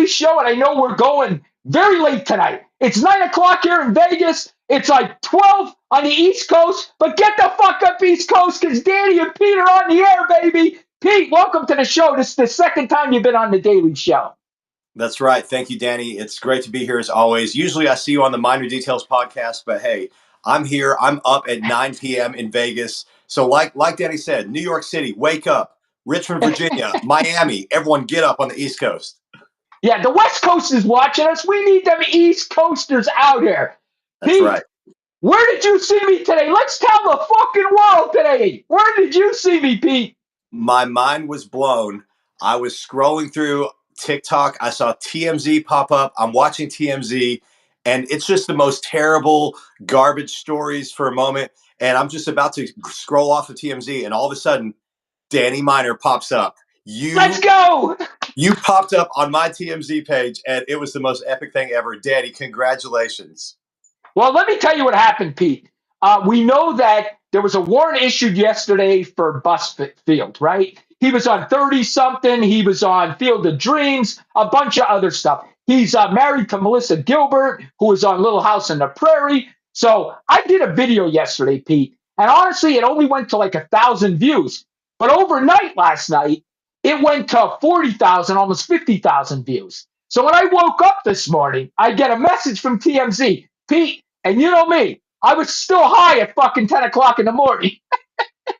daily show, and I know we're going very late tonight. It's 9 o'clock here in Vegas. It's like 12 on the East Coast, but get the fuck up East Coast because Danny and Pete are on the air, baby. Pete, welcome to the show. This is the second time you've been on the Daily Show. That's right. Thank you, Danny. It's great to be here as always. Usually I see you on the Minor Details podcast, but hey, I'm here. I'm up at 9 p.m. in Vegas. So like Danny said, New York City, wake up. Richmond, Virginia, Miami, everyone get up on the East Coast. Yeah, the West Coast is watching us. We need them East Coasters out here. That's Pete, right. where did you see me today? Let's tell the fucking world today. Where did you see me, Pete? My mind was blown. I was scrolling through TikTok. I saw TMZ pop up. I'm watching TMZ, and it's just the most terrible garbage stories for a moment. And I'm just about to scroll off of TMZ, and all of a sudden, Danny Miner pops up. Let's go. You popped up on my TMZ page, and it was the most epic thing ever. Danny, congratulations. Well, let me tell you what happened, Pete. We know that there was a warrant issued yesterday for Busfield, right? He was on 30-something. He was on Field of Dreams, a bunch of other stuff. He's married to Melissa Gilbert, who was on Little House on the Prairie. So I did a video yesterday, Pete, and honestly, it only went to like 1,000 views. But overnight last night, it went to 40,000, almost 50,000 views. So when I woke up this morning, I get a message from TMZ, Pete, and you know me, I was still high at fucking 10 o'clock in the morning.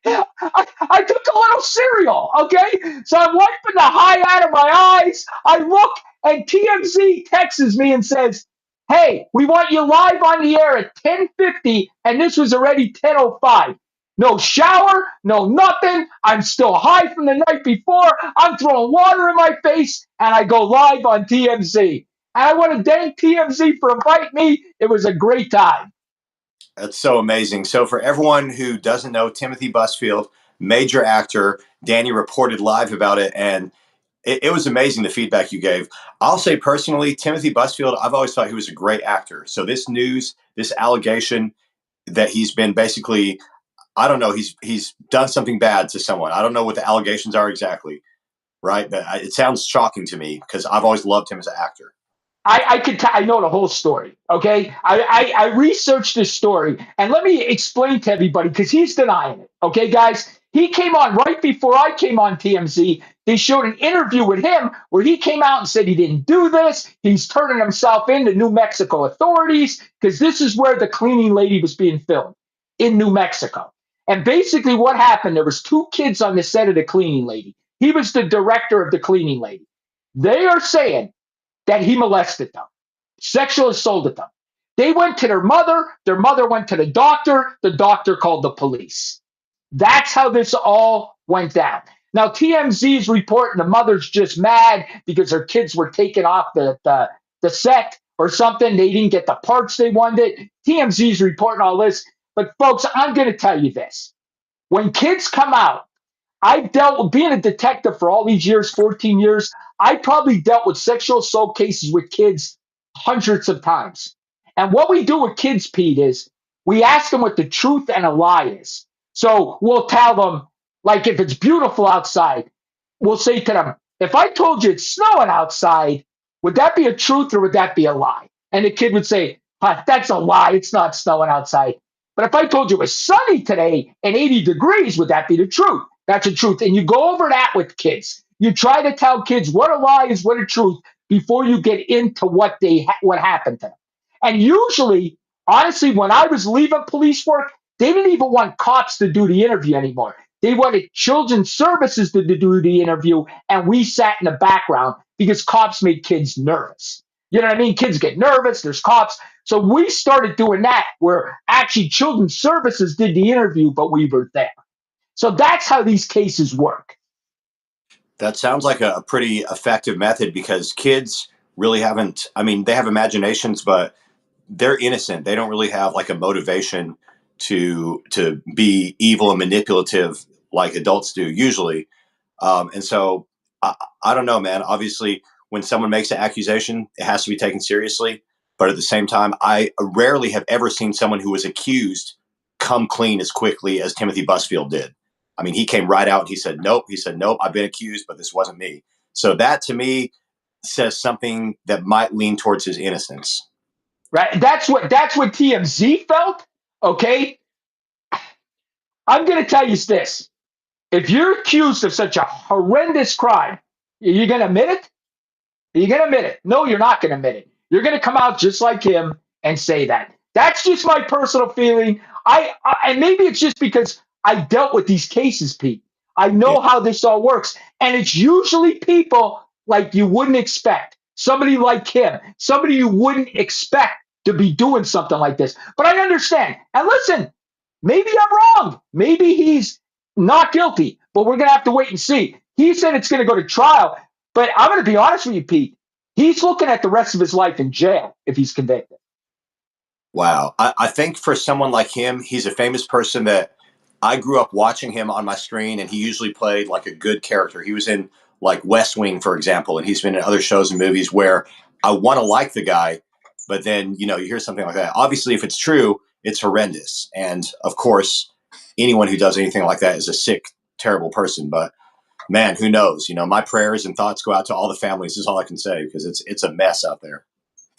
I took a little cereal, okay? So I'm wiping the high out of my eyes. I look, and TMZ texts me and says, hey, we want you live on the air at 10:50, and this was already 10:05. No shower, no nothing. I'm still high from the night before. I'm throwing water in my face, and I go live on TMZ. And I want to thank TMZ for inviting me. It was a great time. That's so amazing. So for everyone who doesn't know, Timothy Busfield, major actor, Danny reported live about it, and it was amazing the feedback you gave. I'll say personally, Timothy Busfield, I've always thought he was a great actor. So this news, this allegation that he's been basically, I don't know, he's done something bad to someone. I don't know what the allegations are exactly, right? But it sounds shocking to me because I've always loved him as an actor. I know the whole story. Okay, I researched this story, and let me explain to everybody because he's denying it. Okay, guys, he came on right before I came on TMZ. They showed an interview with him where he came out and said he didn't do this. He's turning himself in to New Mexico authorities because this is where the cleaning lady was being filmed in New Mexico. And basically, what happened? There was two kids on the set of the cleaning lady. He was the director of the cleaning lady. They are saying that he molested them, sexual assaulted them. They went to their mother went to the doctor called the police. That's how this all went down. Now, TMZ is reporting the mother's just mad because her kids were taken off the set or something. They didn't get the parts they wanted. TMZ is reporting all this. But, folks, I'm going to tell you this. When kids come out, I've dealt with being a detective for all these years, 14 years. I probably dealt with sexual assault cases with kids hundreds of times. And what we do with kids, Pete, is we ask them what the truth and a lie is. So we'll tell them, like, if it's beautiful outside, we'll say to them, if I told you it's snowing outside, would that be a truth or would that be a lie? And the kid would say, that's a lie. It's not snowing outside. But if I told you it was sunny today and 80 degrees, would that be the truth? That's the truth. And you go over that with kids. You try to tell kids what a lie is, what a truth, before you get into what happened to them. And usually, honestly, when I was leaving police work, they didn't even want cops to do the interview anymore. They wanted children's services to do the interview, and we sat in the background because cops made kids nervous. You know what I mean? Kids get nervous, there's cops. So we started doing that where actually children's services did the interview, but we were there. So that's how these cases work. That sounds like a pretty effective method because kids really haven't, I mean, they have imaginations, but they're innocent. They don't really have like a motivation to be evil and manipulative like adults do usually. And so I don't know, man. Obviously, when someone makes an accusation, it has to be taken seriously. But at the same time, I rarely have ever seen someone who was accused come clean as quickly as Timothy Busfield did. I mean, he came right out and he said, nope. He said, nope, I've been accused, but this wasn't me. So that to me says something that might lean towards his innocence. Right? That's what TMZ felt. Okay, I'm going to tell you this: if you're accused of such a horrendous crime, you're going to admit it. Are you going to admit it? No, you're not going to admit it. You're going to come out just like him and say that. That's just my personal feeling. And maybe it's just because I dealt with these cases, Pete. I Yeah. know how this all works, and it's usually people like you wouldn't expect. Somebody like him, somebody you wouldn't expect to be doing something like this. But I understand. And listen, maybe I'm wrong. Maybe he's not guilty, but we're going to have to wait and see. He said it's going to go to trial. But I'm going to be honest with you, Pete. He's looking at the rest of his life in jail if he's convicted. Wow. I think for someone like him, he's a famous person that I grew up watching him on my screen, and he usually played like a good character. He was in like West Wing, for example, and he's been in other shows and movies where I want to like the guy, but then, you know, you hear something like that. Obviously, if it's true, it's horrendous. And of course, anyone who does anything like that is a sick, terrible person. But man, who knows? You know, my prayers and thoughts go out to all the families, is all I can say, because it's a mess out there.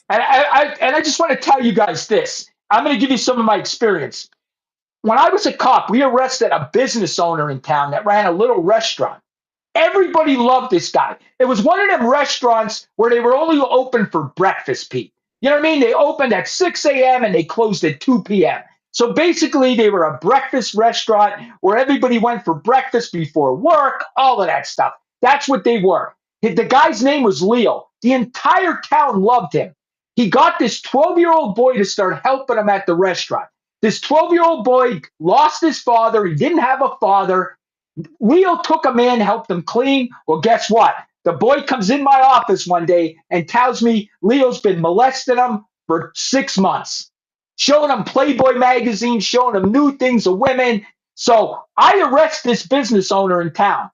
And I just want to tell you guys this. I'm going to give you some of my experience. When I was a cop, we arrested a business owner in town that ran a little restaurant. Everybody loved this guy. It was one of them restaurants where they were only open for breakfast, Pete. You know what I mean? They opened at 6 a.m. and they closed at 2 p.m. So basically, they were a breakfast restaurant where everybody went for breakfast before work, all of that stuff. That's what they were. The guy's name was Leo. The entire town loved him. He got this 12-year-old boy to start helping him at the restaurant. This 12-year-old boy lost his father. He didn't have a father. Leo took him in, helped him clean. Well, guess what? The boy comes in my office one day and tells me Leo's been molesting him for 6 months, showing him Playboy magazine, showing him new things of women. So I arrest this business owner in town.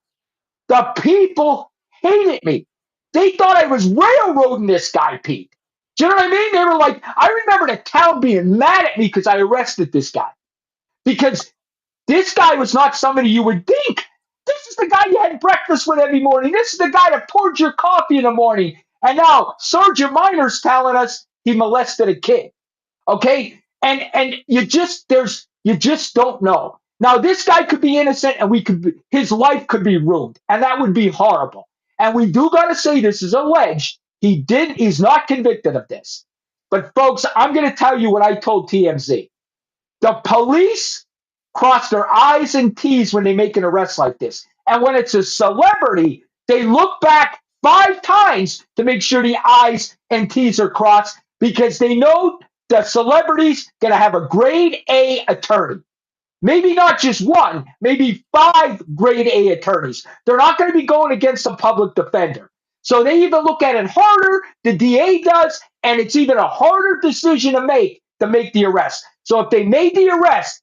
The people hated me. They thought I was railroading this guy, Pete. Do you know what I mean? They were like, I remember the town being mad at me because I arrested this guy. Because this guy was not somebody you would think. This is the guy you had breakfast with every morning. This is the guy that poured your coffee in the morning. And now Sergeant Minor's telling us he molested a kid. Okay? And you just don't know. Now this guy could be innocent and his life could be ruined. And that would be horrible. And we do gotta say this is alleged. He's not convicted of this. But folks, I'm gonna tell you what I told TMZ. The police cross their I's and T's when they make an arrest like this. And when it's a celebrity, they look back 5 times to make sure the I's and T's are crossed because they know the celebrity's going to have a grade A attorney. Maybe not just one, maybe 5 grade A attorneys. They're not going to be going against a public defender. So they even look at it harder, the DA does, and it's even a harder decision to make the arrest. So if they made the arrest,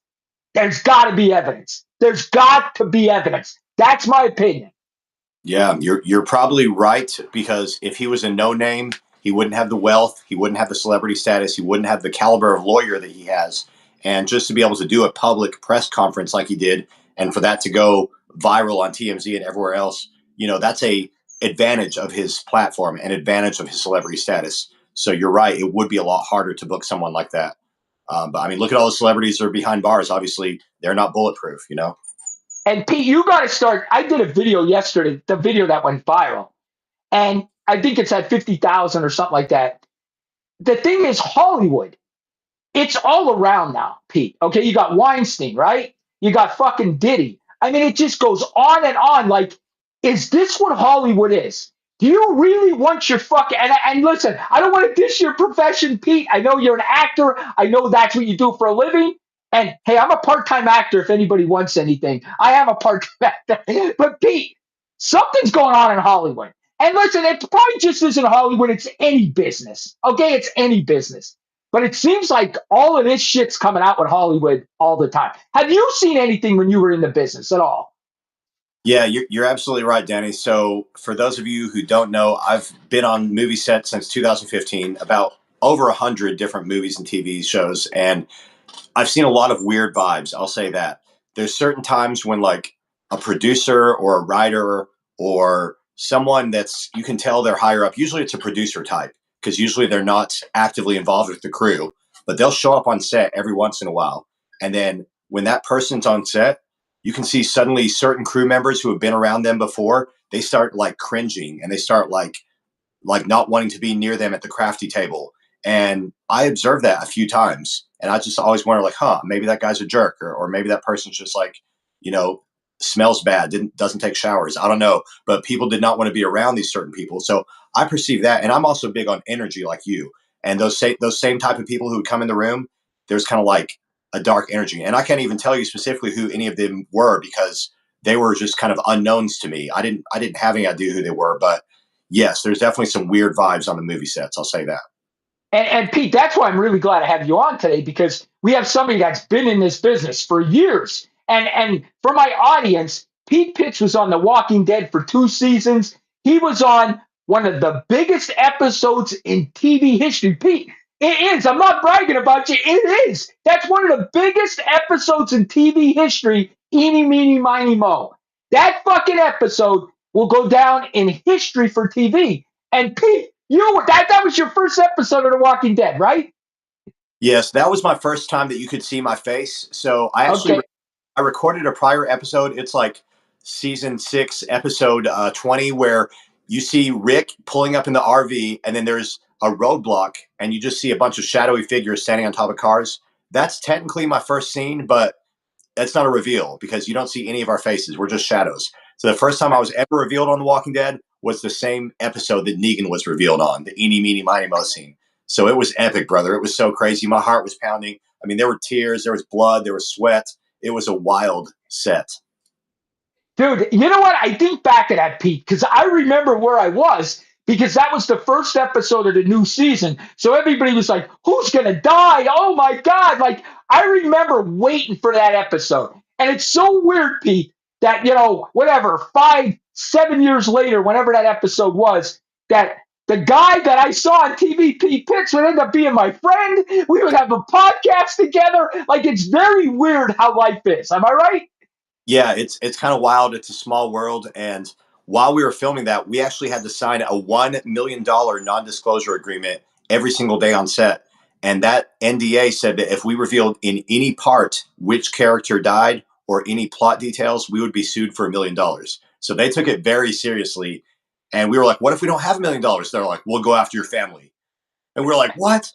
there's got to be evidence. There's got to be evidence. That's my opinion. Yeah, you're probably right, because if he was a no name, he wouldn't have the wealth, he wouldn't have the celebrity status, he wouldn't have the caliber of lawyer that he has. And just to be able to do a public press conference like he did, and for that to go viral on TMZ and everywhere else, you know, that's a advantage of his platform and advantage of his celebrity status. So you're right, it would be a lot harder to book someone like that. But I mean, look at all the celebrities that are behind bars. Obviously, they're not bulletproof, you know? And Pete, you got to start. I did a video yesterday, the video that went viral, and I think it's at 50,000 or something like that. The thing is, Hollywood, it's all around now, Pete. Okay, you got Weinstein, right? You got fucking Diddy. I mean, it just goes on and on. Like, is this what Hollywood is? Do you really want your fucking and listen, I don't want to dish your profession, Pete. I know you're an actor. I know that's what you do for a living. And hey, I'm a part-time actor if anybody wants anything. I am a part-time actor. But Pete, something's going on in Hollywood. And listen, it probably just isn't Hollywood, it's any business. Okay, it's any business. But it seems like all of this shit's coming out with Hollywood all the time. Have you seen anything when you were in the business at all? Yeah, you're absolutely right, Danny. So, for those of you who don't know, I've been on movie sets since 2015, about over 100 different movies and TV shows, and I've seen a lot of weird vibes. I'll say that. There's certain times when, like, a producer or a writer or someone that's, you can tell they're higher up. Usually it's a producer type because usually they're not actively involved with the crew, but they'll show up on set every once in a while. And then when that person's on set, you can see suddenly certain crew members who have been around them before, they start like cringing and they start like not wanting to be near them at the crafty table. And I observed that a few times. And I just always wonder, like, maybe that guy's a jerk, or maybe that person's just like, you know, smells bad, doesn't take showers. I don't know. But people did not want to be around these certain people. So I perceive that. And I'm also big on energy like you. And those same type of people who would come in the room, there's kind of like a dark energy. And I can't even tell you specifically who any of them were because they were just kind of unknowns to me. I didn't have any idea who they were, but yes, there's definitely some weird vibes on the movie sets. I'll say that. And Pete, that's why I'm really glad to have you on today because we have somebody that's been in this business for years. And for my audience, Pete Pitts was on The Walking Dead for 2 seasons. He was on one of the biggest episodes in TV history. Pete, it is. I'm not bragging about you. It is. That's one of the biggest episodes in TV history. Eeny, meeny, miny, mo. That fucking episode will go down in history for TV. And Pete, that was your first episode of The Walking Dead, right? Yes, that was my first time that you could see my face. So Okay. I recorded a prior episode. It's like season 6, episode 20, where you see Rick pulling up in the RV, and then there's a roadblock, and you just see a bunch of shadowy figures standing on top of cars. That's technically my first scene, but that's not a reveal because you don't see any of our faces. We're just shadows. So the first time I was ever revealed on The Walking Dead was the same episode that Negan was revealed on, the eeny, meeny, miny, mo scene. So it was epic, brother. It was so crazy. My heart was pounding. I mean, there were tears, there was blood, there was sweat. It was a wild set. Dude, you know what? I think back at that, Pete, because I remember where I was because that was the first episode of the new season. So everybody was like, who's going to die? Oh my God. Like, I remember waiting for that episode. And it's so weird, Pete, that, whatever, 5, 7 years later, whenever that episode was, that the guy that I saw on TV, Pete Pitts, would end up being my friend. We would have a podcast together. Like, it's very weird how life is. Am I right? Yeah, it's kind of wild. It's a small world. And while we were filming that, we actually had to sign a $1 million non-disclosure agreement every single day on set. And that NDA said that if we revealed in any part which character died or any plot details, we would be sued for $1 million. So they took it very seriously. And we were like, what if we don't have $1 million? They're like, we'll go after your family. And we're like, what?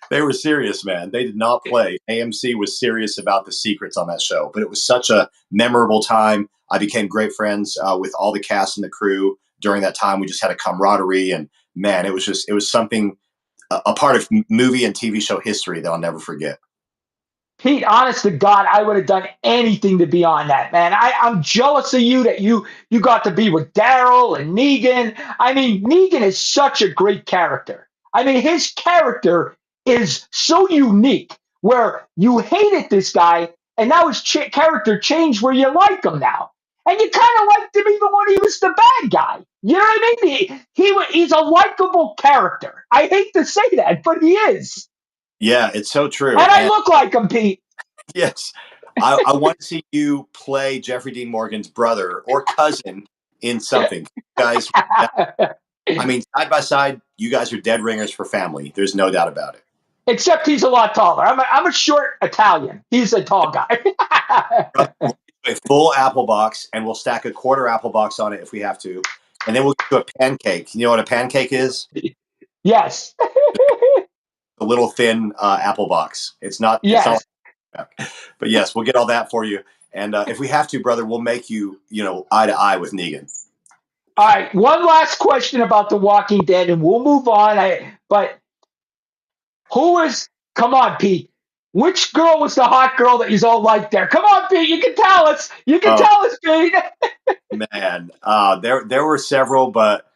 They were serious, man. They did not play. AMC was serious about the secrets on that show, but it was such a memorable time. I became great friends with all the cast and the crew during that time. We just had a camaraderie, and man, it was something, a part of movie and TV show history that I'll never forget. Pete, honest to God, I would have done anything to be on that, man. I'm jealous of you that you got to be with Daryl and Negan. I mean, Negan is such a great character. I mean, his character is so unique where you hated this guy, and now his character changed where you like him now. And you kind of liked him even when he was the bad guy. You know what I mean? He's a likable character. I hate to say that, but he is. Yeah, it's so true. And I And look like him, Pete. yes, I want to see you play Jeffrey Dean Morgan's brother or cousin in something. Guys, I mean, side by side, you guys are dead ringers for family. There's no doubt about it. Except he's a lot taller. I'm a short Italian. He's a tall guy. A full apple box, and we'll stack a quarter apple box on it if we have to, and then we'll do a pancake. You know what a pancake is? Yes. A little thin apple box. It's not. It's Yes. not. But yes, we'll get all that for you. And if we have to, brother, we'll make you, eye to eye with Negan. All right. One last question about The Walking Dead, and we'll move on. But who is? Come on, Pete. Which girl was the hot girl that you all liked there? Come on, Pete. You can tell us. You can Oh tell us, Pete. man, there were several, but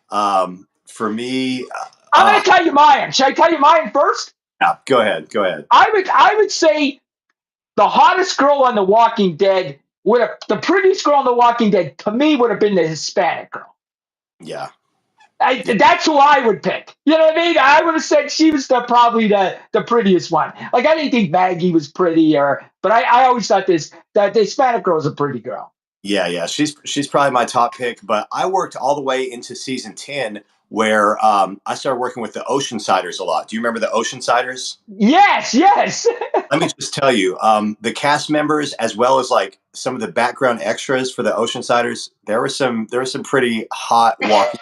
for me, I'm going to tell you mine. Should I tell you mine first? yeah, go ahead, go ahead. I would say the hottest girl on The Walking Dead the prettiest girl on The Walking Dead to me would have been the Hispanic girl. Yeah, That's who I would pick. You know what I mean? I would have said she was probably the prettiest one. Like I didn't think Maggie was pretty, but I always thought that the Hispanic girl was a pretty girl. Yeah, yeah, she's probably my top pick. But I worked all the way into season 10, where I started working with the Oceansiders a lot. Do you remember the Oceansiders? Yes, yes. Let me just tell you, the cast members, as well as like some of the background extras for the Oceansiders, there were some pretty hot walking.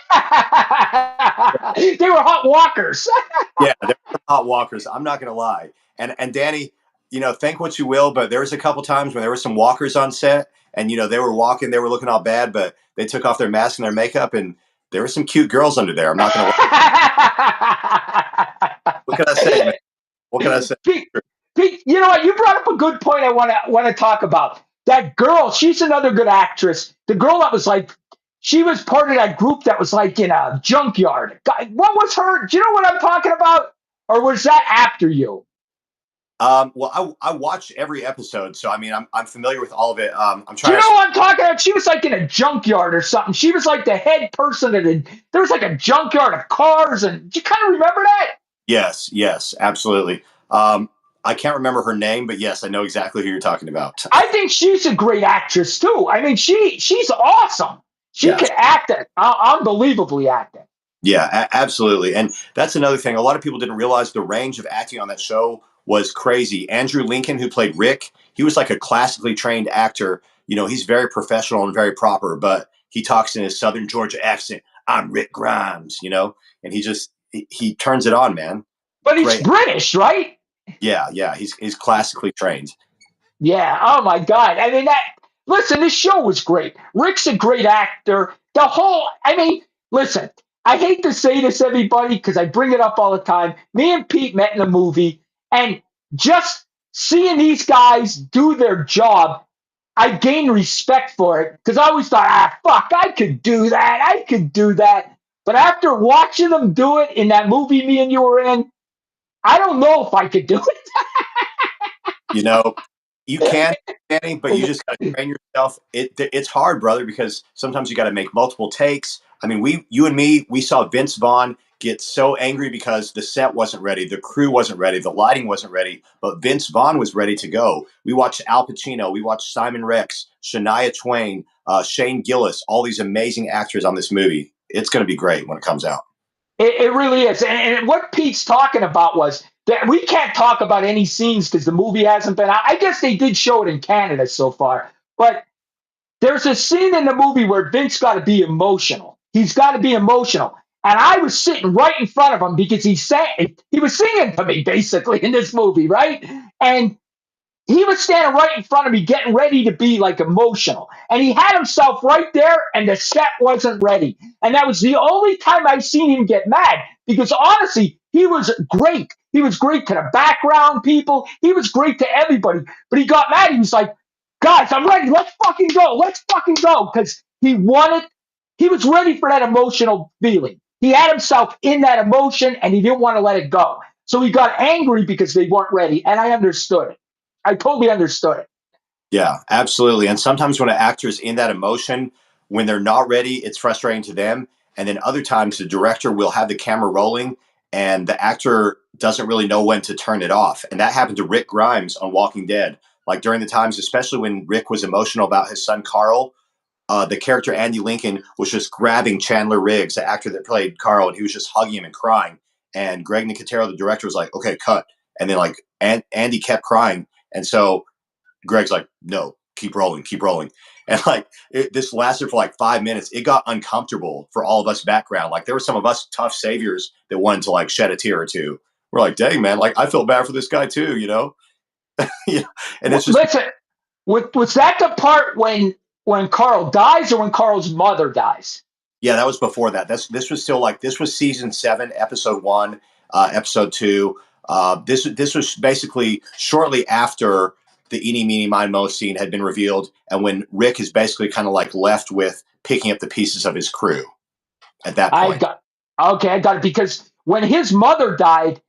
They were hot walkers. Yeah, there were some hot walkers. I'm not gonna lie. And Danny, think what you will, but there was a couple times when there were some walkers on set, and they were walking, they were looking all bad, but they took off their mask and their makeup, and there were some cute girls under there. I'm not gonna lie. What can I say, man? What can I say? Pete, Pete, you know what? You brought up a good point. I want to talk about that girl. She's another good actress. The girl that was like, she was part of that group that was like in a junkyard. What was her? Do you know what I'm talking about? Or was that after you? Well, I watched every episode, so I mean, I'm familiar with all of it. I'm Do you trying know to. what I'm talking about? She was like in a junkyard or something. She was like the head person at a. There was like a junkyard of cars, and do you kind of remember that? Yes, yes, absolutely. I can't remember her name, but yes, I know exactly who you're talking about. I think she's a great actress too. I mean, she's awesome. She Yeah, can act it, unbelievably act it. yeah, absolutely. And that's another thing. A lot of people didn't realize the range of acting on that show was crazy. Andrew Lincoln, who played Rick, he was like a classically trained actor. He's very professional and very proper, but he talks in his Southern Georgia accent. I'm Rick Grimes, and he turns it on, man. But he's Great. British, right? Yeah, yeah, he's classically trained. Yeah. Oh my God. I mean that. Listen, this show was great. Rick's a great actor. The whole. I mean, listen. I hate to say this, everybody, because I bring it up all the time. Me and Pete met in a movie, and just seeing these guys do their job, I gained respect for it because I always thought, fuck, I could do that. I could do that. But after watching them do it in that movie me and you were in, I don't know if I could do You know, you can, Danny, but you it. just got to train yourself. It's hard, brother, because sometimes you got to make multiple takes. I mean, you and me, we saw Vince Vaughn get so angry because the set wasn't ready, the crew wasn't ready, the lighting wasn't ready, but Vince Vaughn was ready to go. We watched Al Pacino, we watched Simon Rex, Shania Twain, Shane Gillis, all these amazing actors on this movie. It's going to be great when it comes out. It really is. And what Pete's talking about was that we can't talk about any scenes because the movie hasn't been out. I guess they did show it in Canada so far. But there's a scene in the movie where Vince got to be emotional. He's got to be emotional. And I was sitting right in front of him because he was singing to me basically in this movie, right? And he was standing right in front of me, getting ready to be like emotional. And he had himself right there, and the set wasn't ready. And that was the only time I've seen him get mad because honestly, he was great. He was great to the background people, he was great to everybody. But he got mad. He was like, guys, I'm ready. Let's fucking go. Let's fucking go. Because he was ready for that emotional feeling. He had himself in that emotion and he didn't want to let it go. So he got angry because they weren't ready. And I understood it. I totally understood it. Yeah, absolutely. And sometimes when an actor's in that emotion, when they're not ready, it's frustrating to them. And then other times the director will have the camera rolling and the actor doesn't really know when to turn it off. And that happened to Rick Grimes on Walking Dead. Like during the times, especially when Rick was emotional about his son Carl, the character Andy Lincoln was just grabbing Chandler Riggs, the actor that played Carl, and he was just hugging him and crying. And Greg Nicotero, the director, was like, "Okay, cut." And then like Andy kept crying, and so Greg's like, "No, keep rolling, keep rolling." And like this lasted for like 5 minutes. It got uncomfortable for all of us background. Like there were some of us tough saviors that wanted to like shed a tear or two. We're like, "Dang, man, like I feel bad for this guy too," you know? Yeah. And it's just Listen, was that the part when Carl dies or when Carl's mother dies? yeah, that was before that. This was still like this was season 7, episode 1, episode 2. This was basically shortly after the Eeny Meeny Miny Mo scene had been revealed, and when Rick is basically kind of like left with picking up the pieces of his crew at that I point. got okay, I got it because when his mother died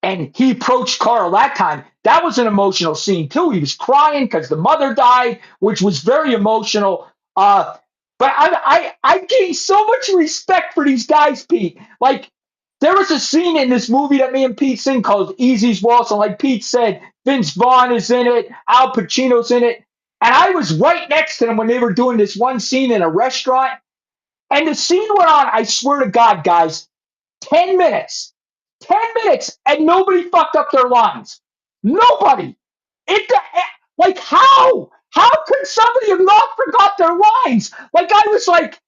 and he approached Carl that time, that was an emotional scene too. He was crying because the mother died, which was very emotional. But I gained so much respect for these guys, Pete. Like there was a scene in this movie that me and Pete sing called Easy's Waltz, and like Pete said, Vince Vaughn is in it, Al Pacino's in it, And I was right next to them when they were doing this one scene in a restaurant. And the scene went on, I swear to God, guys, 10 minutes. 10 minutes, and nobody fucked up their lines. Nobody. It like how? How could somebody have not forgot their lines? Like I was like,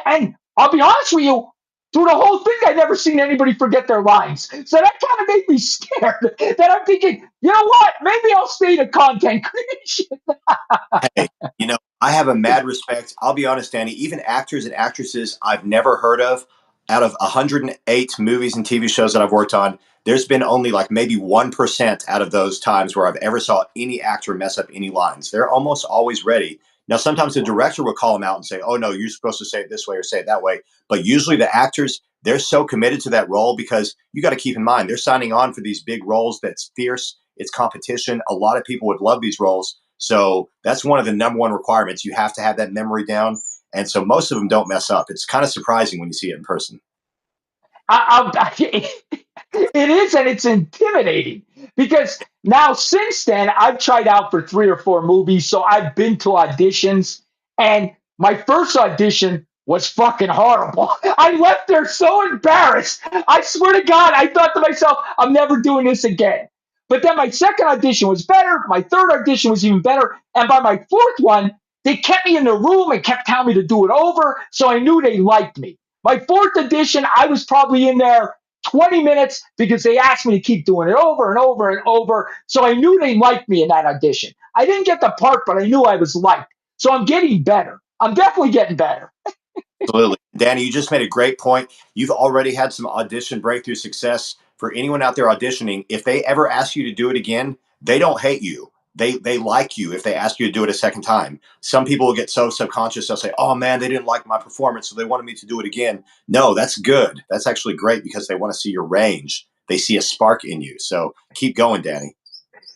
and I'll be honest with you, through the whole thing, I never seen anybody forget their lines. So that kind of made me scared. That I'm thinking, you know what? Maybe I'll stay to content creation. Hey, I have a mad respect. I'll be honest, Danny, even actors and actresses I've never heard of, out of 108 movies and TV shows that I've worked on, there's been only like maybe 1% out of those times where I've ever saw any actor mess up any lines. They're almost always ready. Now, sometimes the director will call them out and say, oh, no, you're supposed to say it this way or say it that way. But usually the actors, they're so committed to that role because you got to keep in mind, they're signing on for these big roles that's fierce. It's competition. A lot of people would love these roles. So that's one of the number one requirements. You have to have that memory down. And so most of them don't mess up. It's kind of surprising when you see it in person. It is, and it's intimidating because now since then I've tried out for 3 or 4 movies, so I've been to auditions, and my first audition was fucking horrible. I left there so embarrassed. I swear to God, I thought to myself, I'm never doing this again. But then my second audition was better. My third audition was even better. And by my fourth one, they kept me in the room and kept telling me to do it over. So I knew they liked me. My fourth edition, I was probably in there 20 minutes because they asked me to keep doing it over and over and over. So I knew they liked me in that audition. I didn't get the part, but I knew I was liked. So I'm getting better. I'm definitely getting better. Absolutely. Danny, you just made a great point. You've already had some audition breakthrough success. For anyone out there auditioning, if they ever ask you to do it again, they don't hate you. They like you if they ask you to do it a second time. Some people will get so subconscious, they'll say, oh man, they didn't like my performance, so they wanted me to do it again. No, that's good. That's actually great because they want to see your range. They see a spark in you. So keep going, Danny.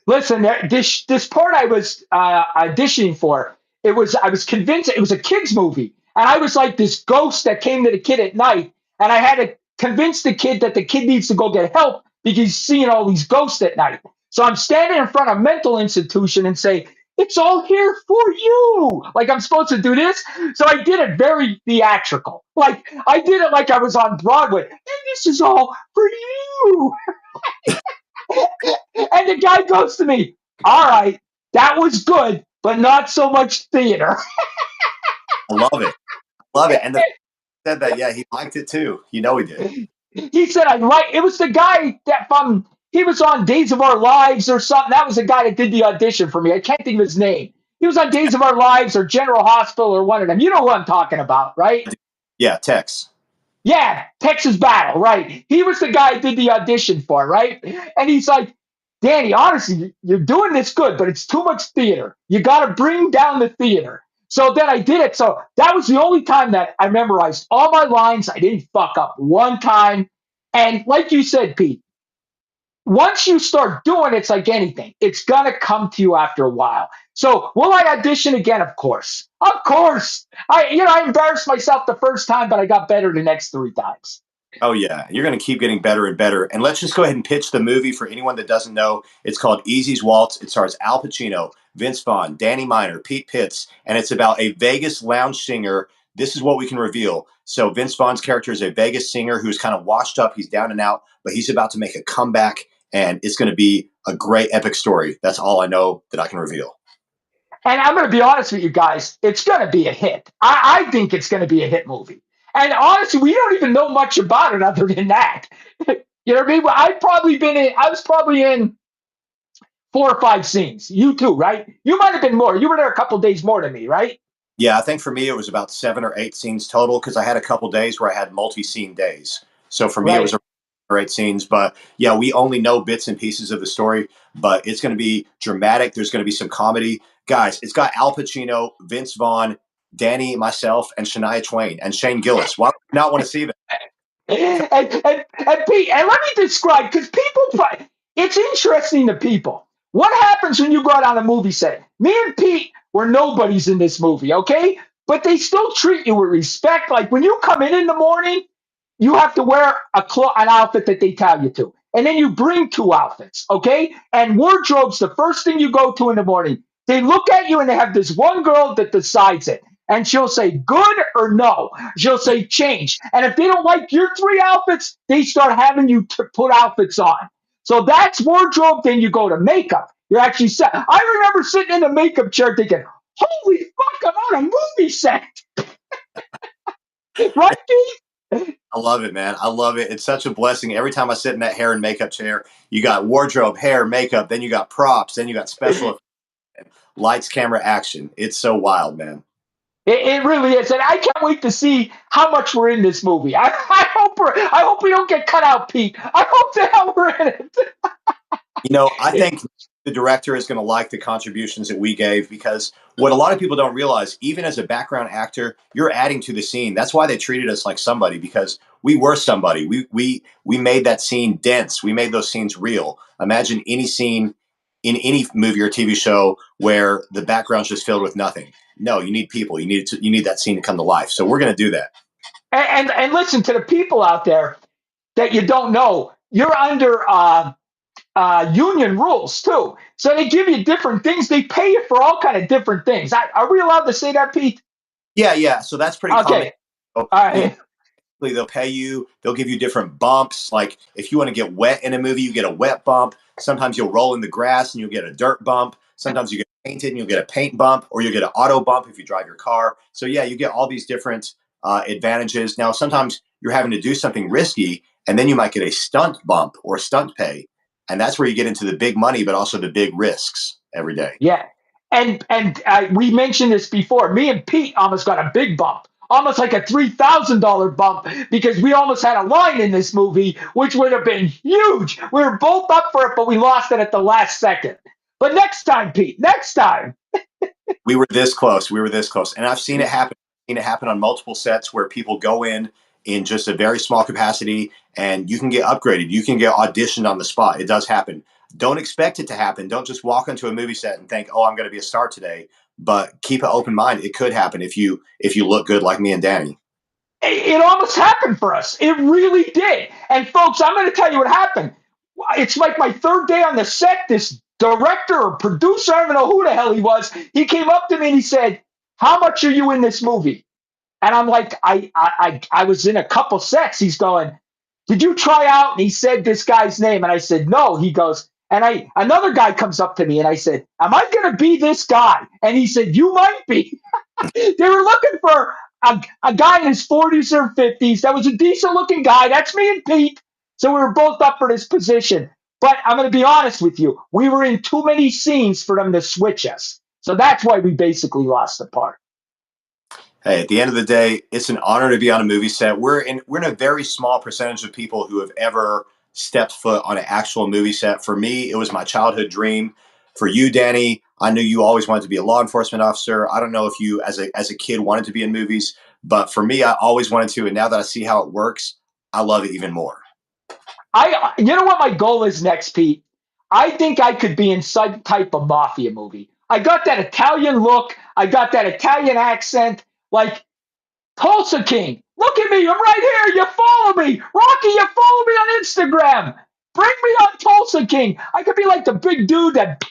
Listen, this part I was auditioning for, I was convinced it was a kids movie, and I was like this ghost that came to the kid at night, and I had to convince the kid that the kid needs to go get help because he's seeing all these ghosts at night. So I'm standing in front of a mental institution and say, "It's all here for you." Like I'm supposed to do this. So I did it very theatrical. Like I did it like I was on Broadway. And this is all for you. And the guy goes to me, all right, that was good, but not so much theater. I love it. Love it. And the said that, yeah, he liked it too. He did. He said, I like it was the guy that he was on Days of Our Lives or something. That was the guy that did the audition for me. I can't think of his name. He was on Days of Our Lives or General Hospital or one of them. You know who I'm talking about, right? Yeah, Tex. Yeah, Texas Battle, right. He was the guy I did the audition for, right? And he's like, Danny, honestly, you're doing this good, but it's too much theater. You got to bring down the theater. So then I did it. So that was the only time that I memorized all my lines. I didn't fuck up one time. And like you said, Pete, once you start doing it, it's like anything. It's gonna come to you after a while. So will I audition again? Of course. Of course. I embarrassed myself the first time, but I got better the next 3 times. Oh yeah, you're going to keep getting better and better. And let's just go ahead and pitch the movie for anyone that doesn't know. It's called Easy's Waltz. It stars Al Pacino, Vince Vaughn, Danny Miner, Pete Pitts, and it's about a Vegas lounge singer. This is what we can reveal. So Vince Vaughn's character is a Vegas singer who's kind of washed up. He's down and out, but he's about to make a comeback, and it's going to be a great epic story. That's all I know that I can reveal. And I'm going to be honest with you guys, it's going to be a hit. I think it's going to be a hit movie. And honestly, we don't even know much about it other than that. You know what I mean? I was probably in 4 or 5 scenes. You too, right? You might have been more. You were there a couple days more than me, right? Yeah, I think for me it was about 7 or 8 scenes total because I had a couple days where I had multi-scene days. So for me it was Right. 8 scenes. But yeah, we only know bits and pieces of the story, but it's going to be dramatic. There's going to be some comedy. Guys, it's got Al Pacino, Vince Vaughn, Danny, myself, and Shania Twain, and Shane Gillis. Why would you not want to see that? And Pete, and let me describe because it's interesting to people. What happens when you go out on a movie set? Me and Pete were nobodies in this movie, okay? But they still treat you with respect. Like when you come in the morning, you have to wear an outfit that they tell you to, and then you bring 2 outfits, okay? And wardrobe's the first thing you go to in the morning. They look at you and they have this one girl that decides it. And she'll say good or no. She'll say change. And if they don't like your three outfits, they start having you put outfits on. So that's wardrobe. Then you go to makeup. You're actually set. I remember sitting in the makeup chair thinking, holy fuck, I'm on a movie set. Right, Pete? I love it, man. I love it. It's such a blessing. Every time I sit in that hair and makeup chair, you got wardrobe, hair, makeup, then you got props, then you got special lights, camera, action. It's so wild, man. It really is, and I can't wait to see how much we're in this movie. I hope we don't get cut out, Pete. I hope the hell we're in it. I think the director is going to like the contributions that we gave because what a lot of people don't realize, even as a background actor, you're adding to the scene. That's why they treated us like somebody because we were somebody. We made that scene dense. We made those scenes real. Imagine any scene in any movie or TV show where the background's just filled with nothing. No, you need people. You need that scene to come to life. So we're going to do that. And listen to the people out there that you don't know. You're under union rules too, so they give you different things. They pay you for all kind of different things. Are we allowed to say that, Pete? Yeah, yeah. So that's pretty common. Okay. All right. They'll pay you. They'll give you different bumps. Like if you want to get wet in a movie, you get a wet bump. Sometimes you'll roll in the grass and you'll get a dirt bump. Sometimes you get painted and you'll get a paint bump, or you'll get an auto bump if you drive your car. So yeah, you get all these different advantages. Now, sometimes you're having to do something risky, and then you might get a stunt bump or stunt pay, and that's where you get into the big money, but also the big risks every day. Yeah, and we mentioned this before. Me and Pete almost got a big bump, almost like a $3,000 bump, because we almost had a line in this movie, which would have been huge. We were both up for it, but we lost it at the last second. But next time, Pete, next time. We were this close. We were this close, and I've seen it happen. I've seen it happen on multiple sets where people go in just a very small capacity, and you can get upgraded. You can get auditioned on the spot. It does happen. Don't expect it to happen. Don't just walk into a movie set and think, "Oh, I'm going to be a star today." But keep an open mind. It could happen if you look good, like me and Danny. It almost happened for us. It really did. And folks, I'm going to tell you what happened. It's like my third day on the set. This director or producer, I don't know who the hell he was, he came up to me and he said, "How much are you in this movie?" And I'm like, I was in a couple sets. He's going, "Did you try out?" And he said this guy's name. And I said, "No." He goes, another guy comes up to me and I said, "Am I going to be this guy?" And he said, "You might be." They were looking for a guy in his 40s or 50s. That was a decent looking guy. That's me and Pete. So we were both up for this position. But I'm going to be honest with you. We were in too many scenes for them to switch us. So that's why we basically lost the part. Hey, at the end of the day, it's an honor to be on a movie set. We're in a very small percentage of people who have ever stepped foot on an actual movie set. For me, it was my childhood dream. For you, Danny, I knew you always wanted to be a law enforcement officer. I don't know if you, as a kid, wanted to be in movies, but for me, I always wanted to. And now that I see how it works, I love it even more. You know what my goal is next, Pete? I think I could be in some type of mafia movie. I got that Italian look. I got that Italian accent. Like Tulsa King. Look at me. I'm right here. You follow me. Rocky, you follow me on Instagram. Bring me on Tulsa King. I could be like the big dude that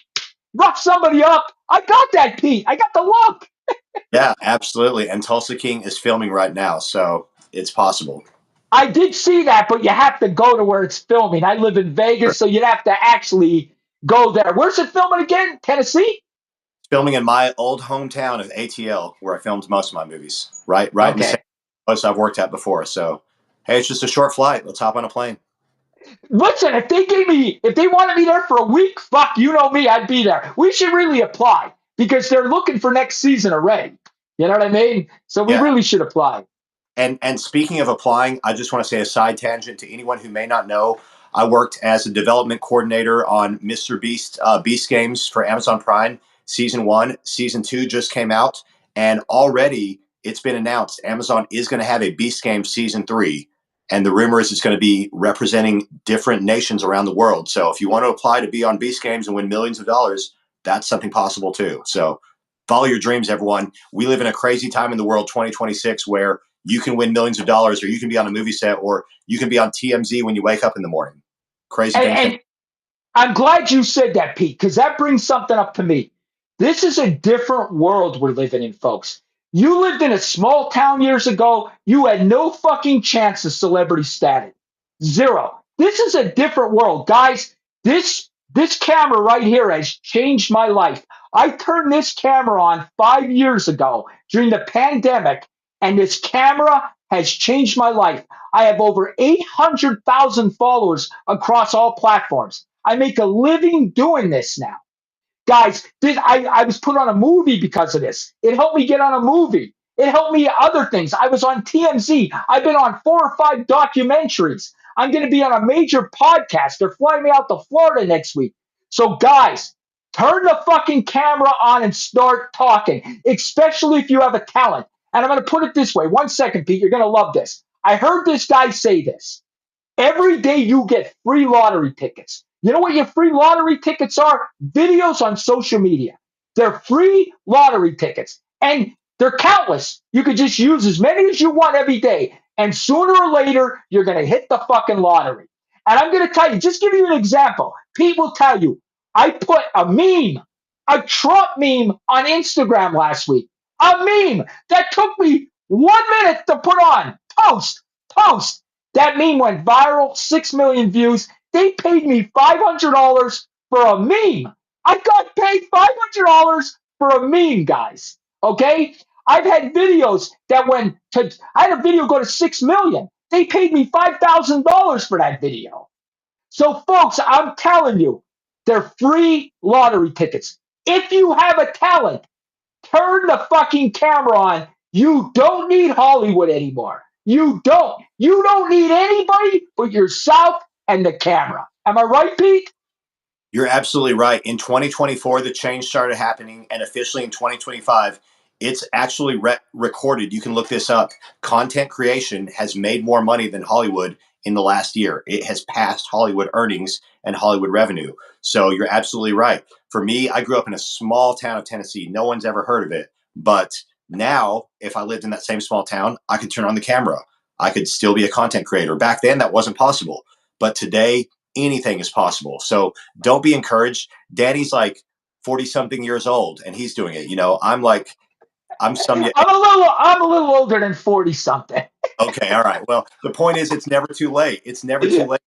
roughs somebody up. I got that, Pete. I got the look. Yeah, absolutely. And Tulsa King is filming right now, so it's possible. I did see that, but you have to go to where it's filming. I live in Vegas, so you'd have to actually go there. Where's it filming again? Tennessee? Filming in my old hometown of ATL, where I filmed most of my movies. Right in the same Okay. place I've worked at before. So, hey, it's just a short flight. Let's hop on a plane. Listen, if they wanted me there for a week, fuck, you know me, I'd be there. We should really apply because they're looking for next season already. You know what I mean? So we Yeah. really should apply. And speaking of applying, I just want to say a side tangent to anyone who may not know. I worked as a development coordinator on Mr. Beast Beast Games for Amazon Prime. Season 1, Season 2 just came out, and already it's been announced Amazon is going to have a Beast Game Season 3, and the rumor is it's going to be representing different nations around the world. So if you want to apply to be on Beast Games and win millions of dollars, that's something possible too. So follow your dreams, everyone. We live in a crazy time in the world, 2026, where you can win millions of dollars, or you can be on a movie set, or you can be on TMZ when you wake up in the morning. Crazy And, things. and I'm glad you said that, Pete, because that brings something up to me. This is a different world we're living in, folks. You lived in a small town years ago. You had no fucking chance of celebrity status. Zero. This is a different world, guys. This camera right here has changed my life. I turned this camera on 5 years ago during the pandemic, and this camera has changed my life. I have over 800,000 followers across all platforms. I make a living doing this now. Guys, I was put on a movie because of this. It helped me get on a movie. It helped me other things. I was on TMZ. I've been on 4 or 5 documentaries. I'm going to be on a major podcast. They're flying me out to Florida next week. So, guys, turn the fucking camera on and start talking, especially if you have a talent. And I'm going to put it this way. 1 second, Pete. You're going to love this. I heard this guy say this. Every day you get free lottery tickets. You know what your free lottery tickets are? Videos on social media. They're free lottery tickets. And they're countless. You could just use as many as you want every day. And sooner or later, you're going to hit the fucking lottery. And I'm going to tell you, just give you an example. Pete will tell you, I put a meme, a Trump meme on Instagram last week. A meme that took me 1 minute to put on. Post. That meme went viral, 6 million views. They paid me $500 for a meme. I got paid $500 for a meme, guys. Okay? I've had videos that I had a video go to 6 million. They paid me $5,000 for that video. So, folks, I'm telling you, they're free lottery tickets. If you have a talent, turn the fucking camera on. You don't need Hollywood anymore. You don't. You don't need anybody but yourself and the camera. Am I right, Pete? You're absolutely right. In 2024, the change started happening, and officially in 2025, it's actually recorded. You can look this up. Content creation has made more money than Hollywood in the last year. It has passed Hollywood earnings and Hollywood revenue. So you're absolutely right. For me, I grew up in a small town of Tennessee. No one's ever heard of it. But now, if I lived in that same small town, I could turn on the camera. I could still be a content creator. Back then, that wasn't possible. But today, anything is possible. So don't be encouraged. Danny's like 40 something years old and he's doing it. I'm some. I'm a little older than 40 something. Okay. All right. Well, the point is it's never too late. It's never too late.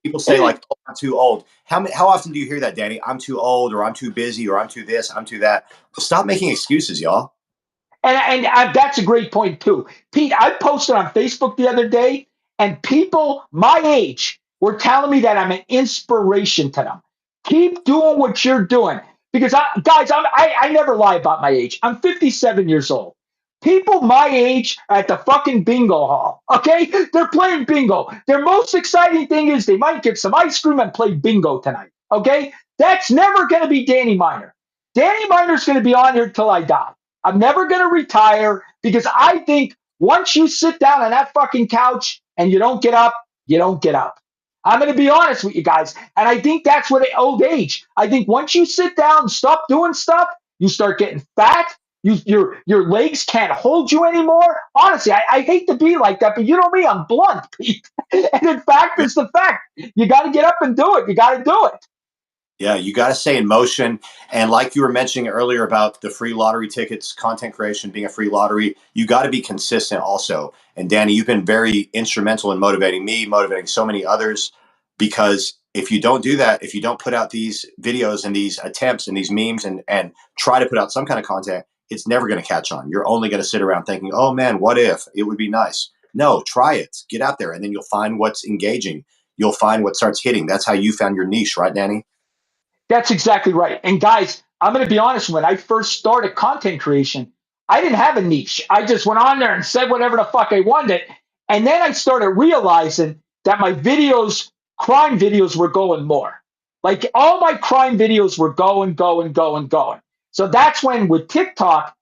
People say like, oh, I'm too old. How often do you hear that, Danny? I'm too old, or I'm too busy, or I'm too this, I'm too that. Stop making excuses, y'all. And that's a great point too, Pete. I posted on Facebook the other day, and people my age were telling me that I'm an inspiration to them. Keep doing what you're doing because, guys, I never lie about my age. I'm 57 years old. People my age are at the fucking bingo hall. Okay, they're playing bingo. Their most exciting thing is they might get some ice cream and play bingo tonight. Okay, that's never going to be Danny Miner. Danny Miner's going to be on here till I die. I'm never going to retire because I think once you sit down on that fucking couch and you don't get up, you don't get up. I'm going to be honest with you guys. And I think that's what old age. I think once you sit down and stop doing stuff, you start getting fat. Your legs can't hold you anymore. Honestly, I hate to be like that, but you know me, I'm blunt, Pete. And in fact, it's the fact. You got to get up and do it. You got to do it. Yeah, you got to stay in motion. And like you were mentioning earlier about the free lottery tickets, content creation being a free lottery, you got to be consistent also. And Danny, you've been very instrumental in motivating me, motivating so many others, because if you don't do that, if you don't put out these videos and these attempts and these memes and try to put out some kind of content, it's never going to catch on. You're only going to sit around thinking, oh man, what if? It would be nice. No, try it. Get out there and then you'll find what's engaging. You'll find what starts hitting. That's how you found your niche, right, Danny? That's exactly right. And guys, I'm going to be honest. When I first started content creation, I didn't have a niche. I just went on there and said whatever the fuck I wanted. And then I started realizing that my videos, crime videos, were going more. Like all my crime videos were going. So that's when with TikTok,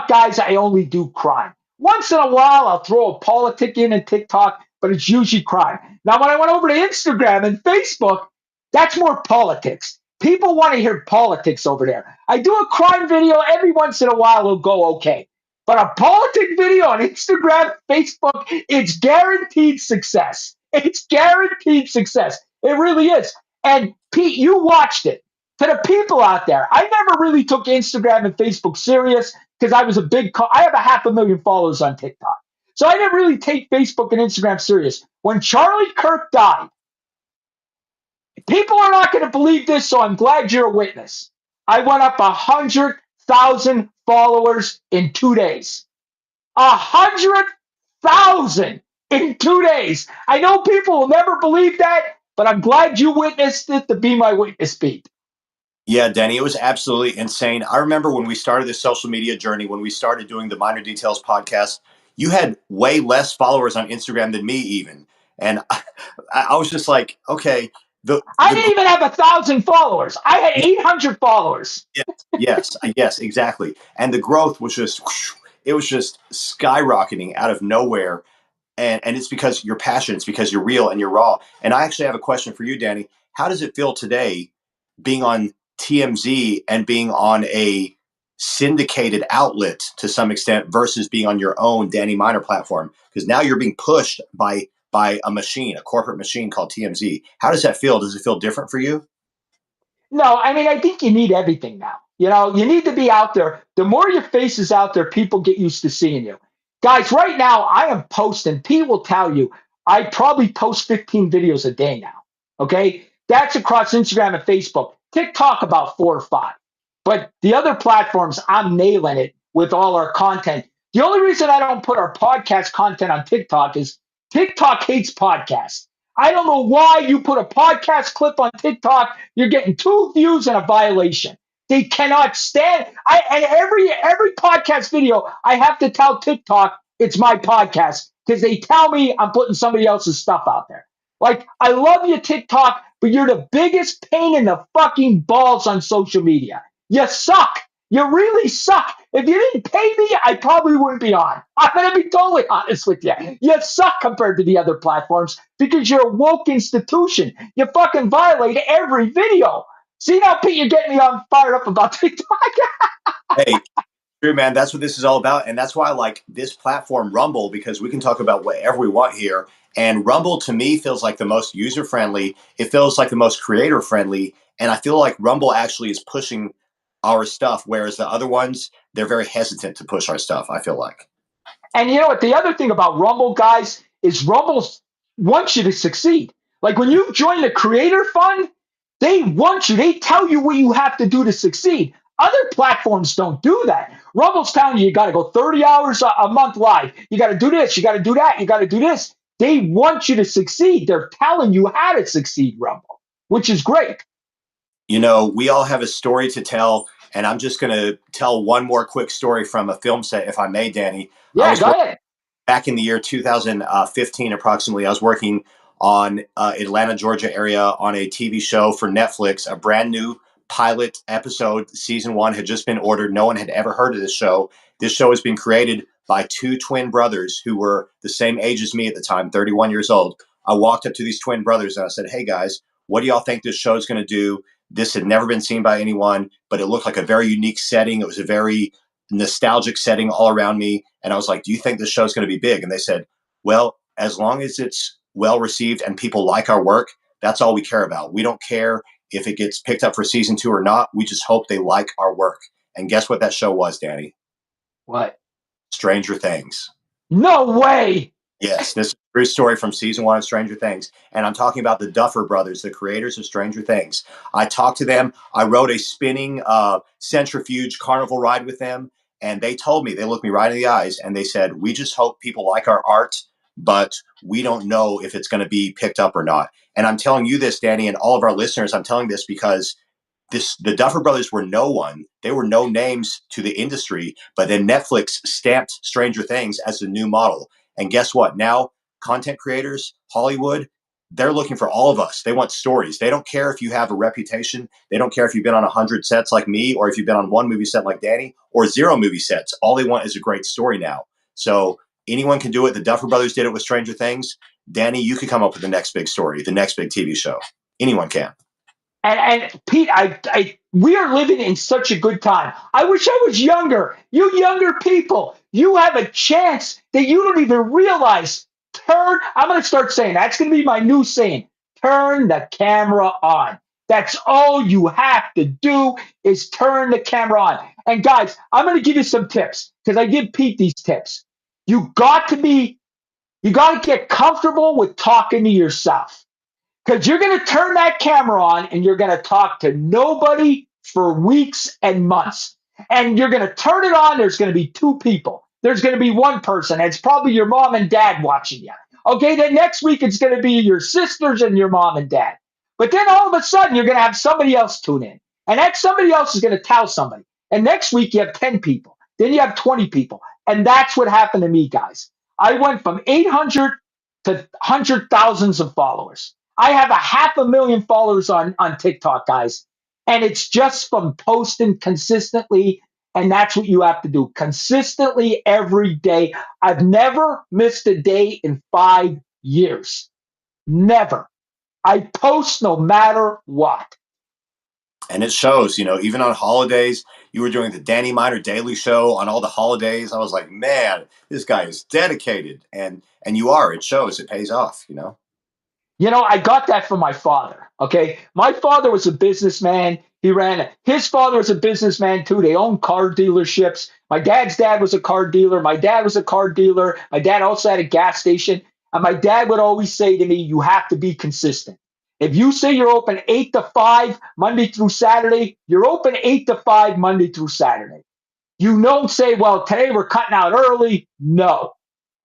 guys, I only do crime. Once in a while, I'll throw a politic in TikTok, but it's usually crime. Now, when I went over to Instagram and Facebook, that's more politics. People want to hear politics over there. I do a crime video every once in a while, it'll go okay. But a politic video on Instagram, Facebook, it's guaranteed success. It's guaranteed success. It really is. And Pete, you watched it. to the people out there, I never really took Instagram and Facebook serious because I was I have a 500,000 followers on TikTok. So I didn't really take Facebook and Instagram serious. When Charlie Kirk died, people are not going to believe this, so I'm glad you're a witness. I went up 100,000 followers in 2 days. 100,000 in 2 days. I know people will never believe that, but I'm glad you witnessed it to be my witness, Pete. Yeah, Denny, it was absolutely insane. I remember when we started this social media journey, when we started doing the Minor Details podcast, you had way less followers on Instagram than me, even. And I was just like, okay, I the didn't even have 1,000 followers. I had 800 followers. yes, yes, exactly. And the growth was just, it was just skyrocketing out of nowhere. And it's because you're passionate, it's because you're real and you're raw. And I actually have a question for you, Danny. How does it feel today being on TMZ and being on a syndicated outlet to some extent versus being on your own Danny Miner platform? Because now you're being pushed by a machine, a corporate machine called TMZ. How does that feel? Does it feel different for you? No, I mean, I think you need everything now. You need to be out there. The more your face is out there, people get used to seeing you. Guys, right now, I am posting. Pete will tell you, I probably post 15 videos a day now. Okay. That's across Instagram and Facebook. TikTok, about 4 or 5. But the other platforms, I'm nailing it with all our content. The only reason I don't put our podcast content on TikTok is TikTok hates podcasts. I don't know why you put a podcast clip on TikTok. You're getting 2 views and a violation. They cannot stand. And every podcast video, I have to tell TikTok it's my podcast because they tell me I'm putting somebody else's stuff out there. Like, I love you, TikTok, but you're the biggest pain in the fucking balls on social media. You suck. You really suck. If you didn't pay me, I probably wouldn't be on. I'm going to be totally honest with you. You suck compared to the other platforms because you're a woke institution. You fucking violate every video. See now, Pete, you're getting me on fired up about TikTok. Hey, true, man. That's what this is all about. And that's why I like this platform, Rumble, because we can talk about whatever we want here. And Rumble to me feels like the most user friendly. It feels like the most creator friendly. And I feel like Rumble actually is pushing our stuff, whereas the other ones, they're very hesitant to push our stuff, I feel like. And you know what? The other thing about Rumble, guys, is Rumble wants you to succeed. Like when you join the Creator Fund, they want you. They tell you what you have to do to succeed. Other platforms don't do that. Rumble's telling you got to go 30 hours a month live. You got to do this. You got to do that. You got to do this. They want you to succeed. They're telling you how to succeed, Rumble, which is great. You know, we all have a story to tell. And I'm just going to tell one more quick story from a film set, if I may, Danny. I Yeah, was go ahead. back in the year 2015, approximately. I was working on Atlanta, Georgia area on a TV show for Netflix, a brand new pilot episode. Season 1 had just been ordered. No one had ever heard of this show. This show has been created by 2 twin brothers who were the same age as me at the time, 31 years old. I walked up to these twin brothers and I said, hey guys, what do y'all think this show is going to do? This had never been seen by anyone, but it looked like a very unique setting. It was a very nostalgic setting all around me. And I was like, do you think this show's going to be big? And they said, well, as long as it's well received and people like our work, that's all we care about. We don't care if it gets picked up for season 2 or not. We just hope they like our work. And guess what that show was, Danny? What? Stranger Things. No way. Yes, this is a true story from season 1 of Stranger Things. And I'm talking about the Duffer Brothers, the creators of Stranger Things. I talked to them. I rode a spinning centrifuge carnival ride with them. And they told me, they looked me right in the eyes and they said, we just hope people like our art, but we don't know if it's going to be picked up or not. And I'm telling you this, Danny, and all of our listeners, I'm telling this because the Duffer Brothers were no one. They were no names to the industry, but then Netflix stamped Stranger Things as the new model. And guess what? Now, content creators, Hollywood, they're looking for all of us. They want stories. They don't care if you have a reputation. They don't care if you've been on 100 sets like me, or if you've been on 1 movie set like Danny, or 0 movie sets. All they want is a great story now. So anyone can do it. The Duffer Brothers did it with Stranger Things. Danny, you could come up with the next big story, the next big TV show. Anyone can. And Pete, we are living in such a good time. I wish I was younger. You younger people, you have a chance that you don't even realize. I'm going to start saying that's going to be my new saying. Turn the camera on. That's all you have to do is turn the camera on. And guys, I'm going to give you some tips because I give Pete these tips. You got to be, you got to get comfortable with talking to yourself because you're going to turn that camera on and you're going to talk to nobody for weeks and months. And you're going to turn it on. There's going to be two people. There's going to be one person. And it's probably your mom and dad watching you. Okay, then next week it's going to be your sisters and your mom and dad. But then all of a sudden you're going to have somebody else tune in. And that somebody else is going to tell somebody. And next week you have 10 people. Then you have 20 people. And that's what happened to me, guys. I went from 800 to hundred thousands of followers. I have a 500,000 followers on TikTok, guys. And it's just from posting consistently. And that's what you have to do consistently every day. I've never missed a day in 5 years. Never. I post no matter what. And it shows, even on holidays, you were doing the Danny Miner Daily Show on all the holidays. I was like, man, this guy is dedicated. And you are. It shows. It pays off. I got that from my father. Okay. My father was a businessman. His father was a businessman too. They owned car dealerships. My dad's dad was a car dealer. My dad was a car dealer. My dad also had a gas station. And my dad would always say to me, you have to be consistent. If you say you're open 8 to 5 Monday through Saturday, you're open 8 to 5 Monday through Saturday. You don't say, well, today we're cutting out early. No,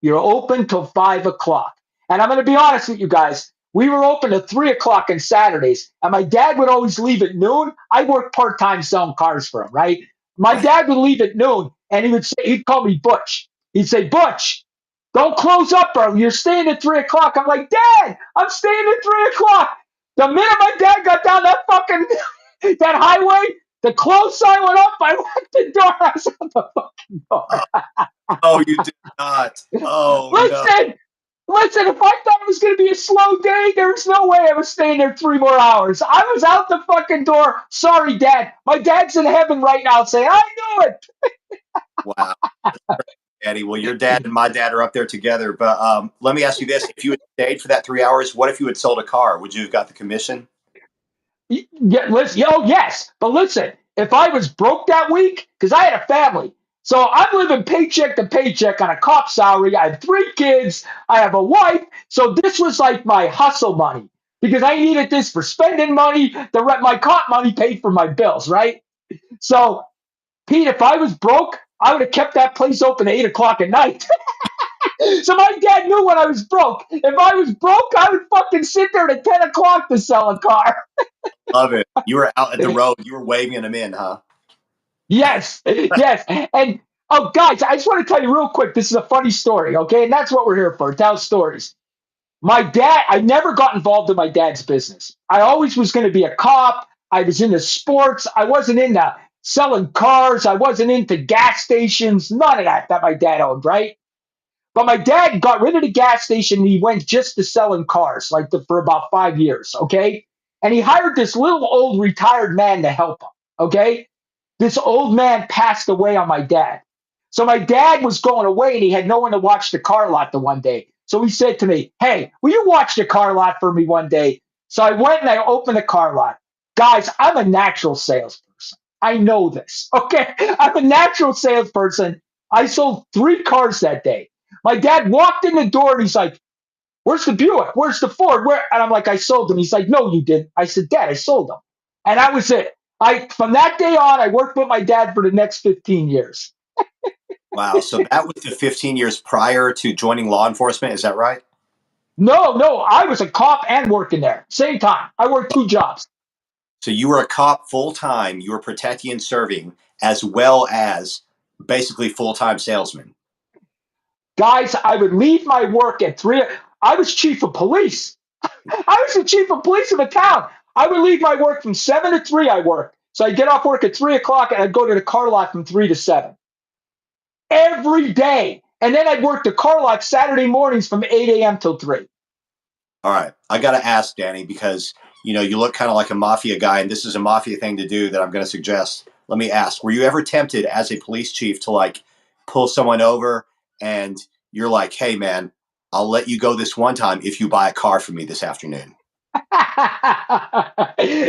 you're open till 5 o'clock. And I'm going to be honest with you guys. We were open at 3 o'clock on Saturdays, and my dad would always leave at noon. I worked part-time selling cars for him, right? My dad would leave at noon, and he'd call me Butch. He'd say, Butch, don't close up early. You're staying at 3 o'clock. I'm like, Dad, I'm staying at 3 o'clock. The minute my dad got down that fucking that highway, the close sign went up. I went the door. I was out the fucking door. Oh, you did not. Oh, Listen, listen, if I thought it was going to be a slow day, there was no way I was staying there 3 more hours. I was out the fucking door. Sorry, Dad. My dad's in heaven right now saying, I knew it. no. Wow. Eddie, well, your dad and my dad are up there together. But let me ask you this. If you had stayed for that 3 hours, what if you had sold a car? Would you have got the commission? Yeah, listen, oh, yes. But listen, if I was broke that week, because I had a family, so I'm living paycheck to paycheck on a cop salary. I have 3 kids. I have a wife. So this was like my hustle money because I needed this for spending money. My cop money paid for my bills, right? So, Pete, if I was broke, I would have kept that place open at 8 o'clock at night. So my dad knew when I was broke. If I was broke, I would fucking sit there at 10 o'clock to sell a car. Love it. You were out at the road. You were waving them in, huh? Yes, yes. And oh, guys, I just want to tell you real quick. This is a funny story, okay? And that's what we're here for, tell stories. My dad, I never got involved in my dad's business. I always was going to be a cop. I was into sports. I wasn't into selling cars. I wasn't into gas stations. None of that my dad owned, right? But my dad got rid of the gas station and he went just to selling cars, for about 5 years, okay? And he hired this little old retired man to help him, okay? This old man passed away on my dad. So my dad was going away and he had no one to watch the car lot the one day. So he said to me, hey, will you watch the car lot for me one day? So I went and I opened the car lot. Guys, I'm a natural salesperson. I know this, okay? I'm a natural salesperson. I sold 3 cars that day. My dad walked in the door and he's like, where's the Buick? Where's the Ford? Where? And I'm like, I sold them. He's like, no, you didn't. I said, Dad, I sold them. And that was it. From that day on, I worked with my dad for the next 15 years. Wow. So that was the 15 years prior to joining law enforcement. Is that right? No, I was a cop and working there. Same time. I worked 2 jobs. So you were a cop full time. You were protecting and serving as well as basically full-time salesman. Guys, I would leave my work at 3. I was chief of police. I was the chief of police of a town. I would leave my work from 7 to 3. I worked. So I'd get off work at 3 o'clock and I'd go to the car lot from 3 to 7. Every day. And then I'd work the car lot Saturday mornings from 8 a.m. till 3. All right. I got to ask, Danny, because, you look kind of like a mafia guy, and this is a mafia thing to do that I'm going to suggest. Let me ask, were you ever tempted as a police chief to pull someone over and you're like, hey, man, I'll let you go this one time if you buy a car for me this afternoon?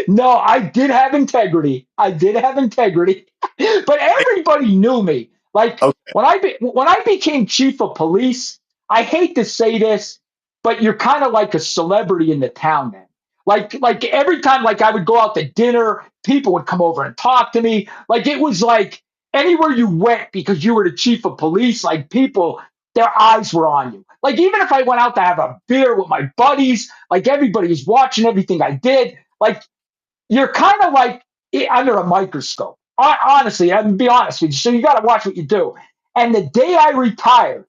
No, I did have integrity. I did have integrity, but everybody knew me. Like Okay. when I became chief of police, I hate to say this, but you're kind of like a celebrity in the town then. Like every time like I would go out to dinner, people would come over and talk to me. Like it was like anywhere you went because you were the chief of police, like people their eyes were on you. Like even if I went out to have a beer with my buddies, like everybody was watching everything I did. Like you're kind of like under a microscope. Honestly, I'm gonna be honest with you. So you got to watch what you do. And the day I retired,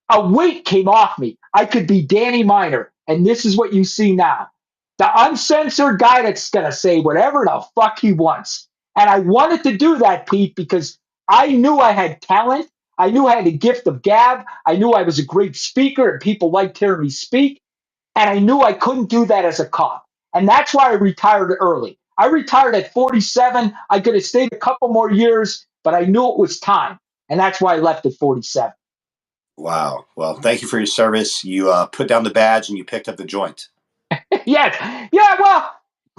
a weight came off me. I could be Danny Miner, and this is what you see now. The uncensored guy that's gonna say whatever the fuck he wants. And I wanted to do that, Pete, because I knew I had talent. I knew I had the gift of gab. I knew I was a great speaker and people liked hearing me speak. And I knew I couldn't do that as a cop. And that's why I retired early. I retired at 47. I could have stayed a couple more years, but I knew it was time. And that's why I left at 47. Wow. Well, thank you for your service. You put down the badge and you picked up the joint. Yes. Yeah, well,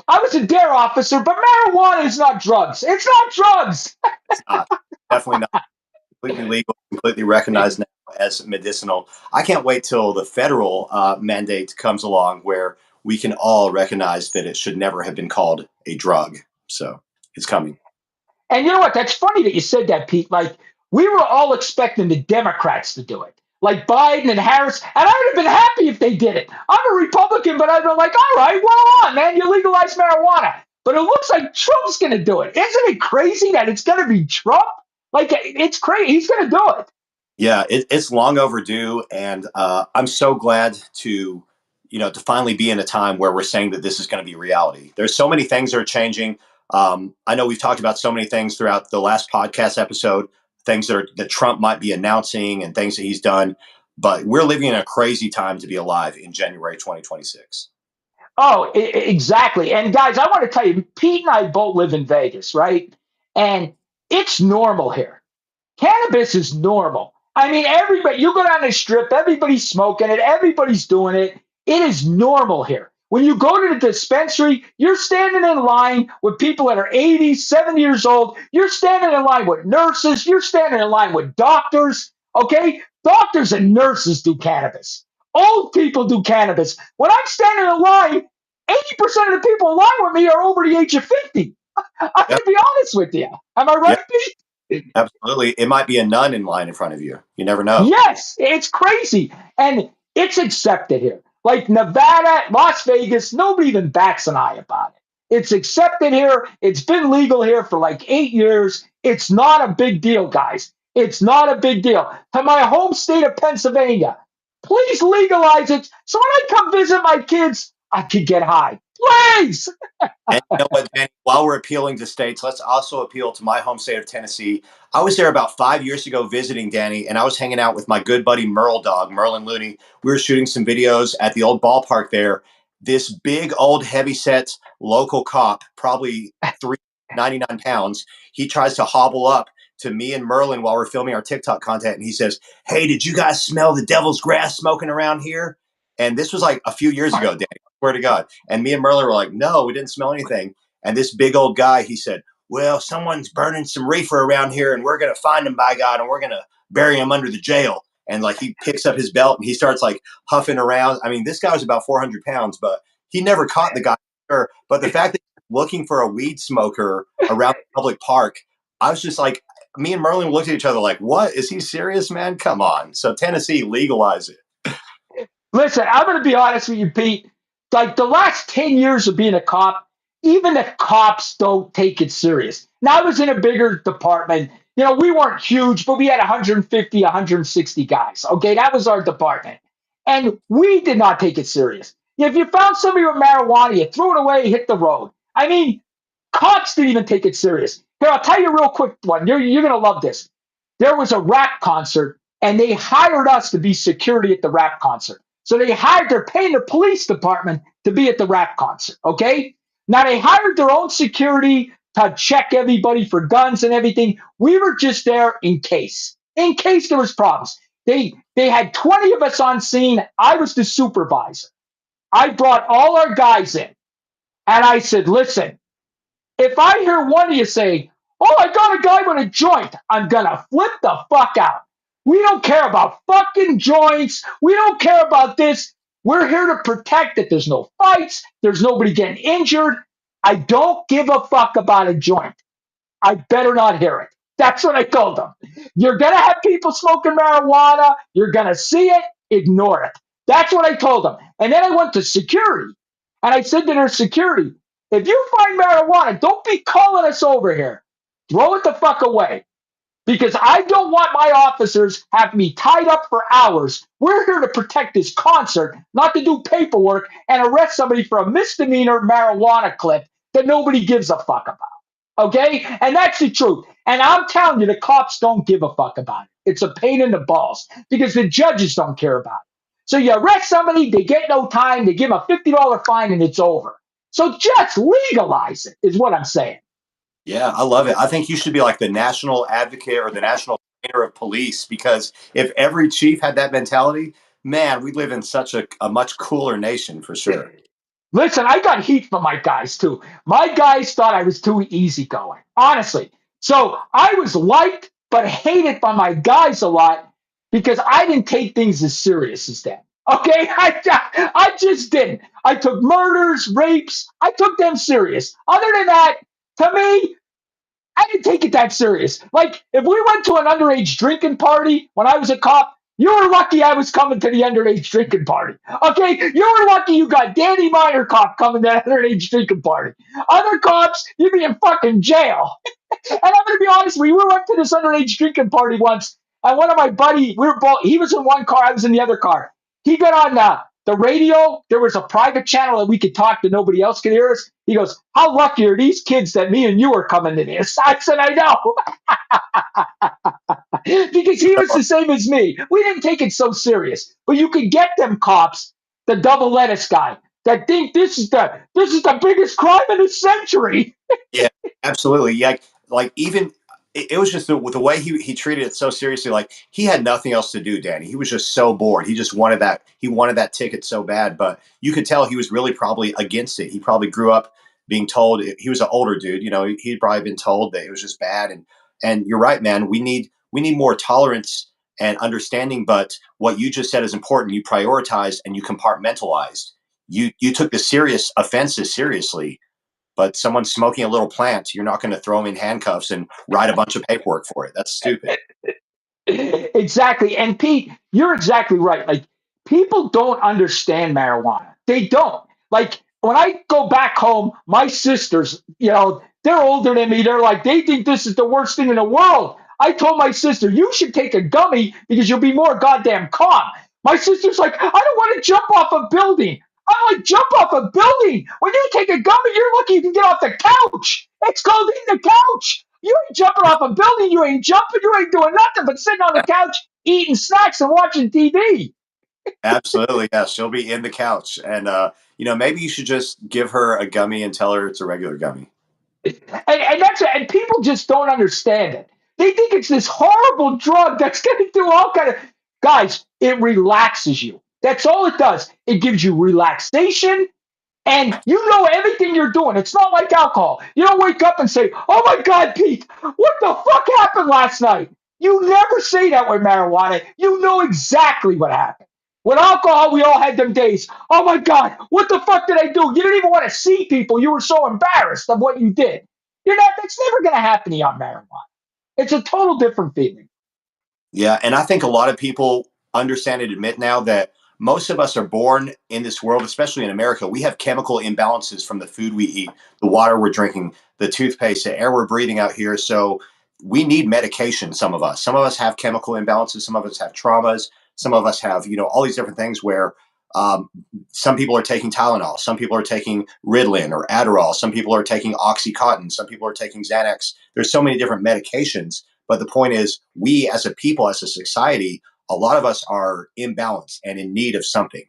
I was a dare officer, but marijuana is not drugs. It's not drugs. It's not definitely not completely legal, completely recognized now as medicinal. I can't wait till the federal mandate comes along where we can all recognize that it should never have been called a drug. So it's coming. And you know what? That's funny that you said that, Pete. Like, we were all expecting the Democrats to do it, like Biden and Harris. And I would have been happy if they did it. I'm a Republican, but I'd be like, all right, well on, man. You legalize marijuana. But it looks like Trump's going to do it. Isn't it crazy that it's going to be Trump? Like, it's crazy. He's going to do it. Yeah, it's long overdue, and I'm so glad to to finally be in a time where we're saying that this is going to be reality. There's so many things that are changing. I know we've talked about so many things throughout the last podcast episode, things that Trump might be announcing and things that he's done, but we're living in a crazy time to be alive in January 2026. Oh, exactly. And guys, I want to tell you, Pete and I both live in Vegas, right? And it's normal here. Cannabis is normal. I mean, everybody, you go down the strip, everybody's smoking it, everybody's doing it. It is normal here. When you go to the dispensary, you're standing in line with people that are 80, 70 years old. You're standing in line with nurses. You're standing in line with doctors. Okay? Doctors and nurses do cannabis. Old people do cannabis. When I'm standing in line, 80% of the people in line with me are over the age of 50. I'm Yep. going to be honest with you. Am I Yeah, right, Pete? absolutely. It might be a nun in line in front of you. You never know. Yes, it's crazy. And it's accepted here. Like Nevada, Las Vegas, nobody even bats an eye about it. It's accepted here. It's been legal here for like 8 years. It's not a big deal, guys. It's not a big deal. To my home state of Pennsylvania, please legalize it so when I come visit my kids, I can get high. Please. And you know what, Danny? While we're appealing to states, let's also appeal to my home state of Tennessee. I was there about 5 years ago visiting Danny, and I was hanging out with my good buddy Merle Dog, Merlin Looney. We were shooting some videos at the old ballpark there. This big old heavyset local cop, probably 399 pounds, he tries to hobble up to me and Merlin while we're filming our TikTok content, and he says, "Hey, did you guys smell the devil's grass smoking around here?" And this was like a few years ago, Danny. I swear to God. And me and Merlin were like, "No, we didn't smell anything." And this big old guy, he said, "Well, someone's burning some reefer around here, and we're gonna find him, by God, and we're gonna bury him under the jail." And like he picks up his belt and he starts like huffing around. I mean, this guy was about 400 pounds, but he never caught the guy. But the fact that he's looking for a weed smoker around the public park, I was just like, me and Merlin looked at each other like, "What? Is he serious, man? Come on." So Tennessee, legalize it. Listen, I'm going to be honest with you, Pete. Like the last 10 years of being a cop, even the cops don't take it serious. Now, I was in a bigger department. You know, we weren't huge, but we had 150, 160 guys. Okay, that was our department. And we did not take it serious. If you found somebody with marijuana, you threw it away, hit the road. I mean, cops didn't even take it serious. Here, I'll tell you a real quick one. You're going to love this. There was a rap concert, and they hired us to be security at the rap concert. So they're paying the police department to be at the rap concert. Okay. Now they hired their own security to check everybody for guns and everything. We were just there in case there was problems. They had 20 of us on scene. I was the supervisor. I brought all our guys in. And I said, listen, if I hear one of you say, oh, I got a guy with a joint, I'm going to flip the fuck out. We don't care about fucking joints. We don't care about this. We're here to protect that there's no fights, there's nobody getting injured. I don't give a fuck about a joint. I better not hear it. That's what I told them. You're going to have people smoking marijuana. You're going to see it. Ignore it. That's what I told them. And then I went to security. And I said to their security, if you find marijuana, don't be calling us over here. Throw it the fuck away. Because I don't want my officers having me tied up for hours. We're here to protect this concert, not to do paperwork and arrest somebody for a misdemeanor marijuana clip that nobody gives a fuck about. Okay? And that's the truth. And I'm telling you, the cops don't give a fuck about it. It's a pain in the balls because the judges don't care about it. So you arrest somebody, they get no time, they give them a $50 fine, and it's over. So just legalize it, is what I'm saying. Yeah, I love it. I think you should be like the national advocate or the national trainer of police, because if every chief had that mentality, man, we'd live in such a much cooler nation for sure. Listen, I got heat from my guys too. My guys thought I was too easygoing, honestly. So I was liked but hated by my guys a lot because I didn't take things as serious as them. Okay, I just didn't. I took murders, rapes. I took them serious. Other than that, to me, I didn't take it that serious. Like, if we went to an underage drinking party when I was a cop, you were lucky I was coming to the underage drinking party. Okay? You were lucky you got Danny Meyer cop coming to that underage drinking party. Other cops, you'd be in fucking jail. And I'm going to be honest with you, we went to this underage drinking party once, and one of my buddy, we were both, he was in one car, I was in the other car. He got on the radio. There was a private channel that we could talk to, nobody else could hear us. He goes, how lucky are these kids that me and you are coming to this? I said, I know. Because he was the same as me. We didn't take it so serious. But you could get them cops, the double lettuce guy, that think this is the biggest crime in the century. Yeah, absolutely. Yeah, like even it was just the way he treated it so seriously. Like he had nothing else to do, Danny. He was just so bored. He just wanted that. He wanted that ticket so bad. But you could tell he was really probably against it. He probably grew up being told. He was an older dude. You know, he'd probably been told that it was just bad. And you're right, man. We need more tolerance and understanding. But what you just said is important. You prioritized and you compartmentalized. You took the serious offenses seriously, but someone smoking a little plant, you're not going to throw them in handcuffs and write a bunch of paperwork for it. That's stupid. Exactly. And Pete, you're exactly right. Like, people don't understand marijuana. They don't. Like, when I go back home, my sisters, they're older than me. They're like, they think this is the worst thing in the world. I told my sister, you should take a gummy because you'll be more goddamn calm. My sister's like, I don't want to jump off a building. I'm like, jump off a building. When you take a gummy, you're lucky you can get off the couch. It's called eating the couch. You ain't jumping off a building. You ain't jumping. You ain't doing nothing but sitting on the couch, eating snacks and watching TV. Absolutely. Yeah. She'll be in the couch. And, maybe you should just give her a gummy and tell her it's a regular gummy. And that's it. And people just don't understand it. They think it's this horrible drug that's going to do all kind of. Guys, it relaxes you. That's all it does. It gives you relaxation, and you know everything you're doing. It's not like alcohol. You don't wake up and say, "Oh my God, Pete, what the fuck happened last night?" You never say that with marijuana. You know exactly what happened. With alcohol, we all had them days. Oh my God, what the fuck did I do? You didn't even want to see people. You were so embarrassed of what you did. You're not. That's never going to happen to you on marijuana. It's a total different feeling. Yeah. And I think a lot of people understand and admit now that most of us are born in this world, especially in America. We have chemical imbalances from the food we eat, the water we're drinking, the toothpaste, the air we're breathing out here. So we need medication, some of us. Some of us have chemical imbalances. Some of us have traumas. Some of us have, all these different things where some people are taking Tylenol. Some people are taking Ritalin or Adderall. Some people are taking Oxycontin. Some people are taking Xanax. There's so many different medications. But the point is, we as a people, as a society, a lot of us are imbalanced and in need of something.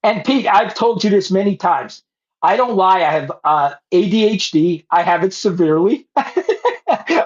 And Pete, I've told you this many times. I don't lie. I have ADHD. I have it severely.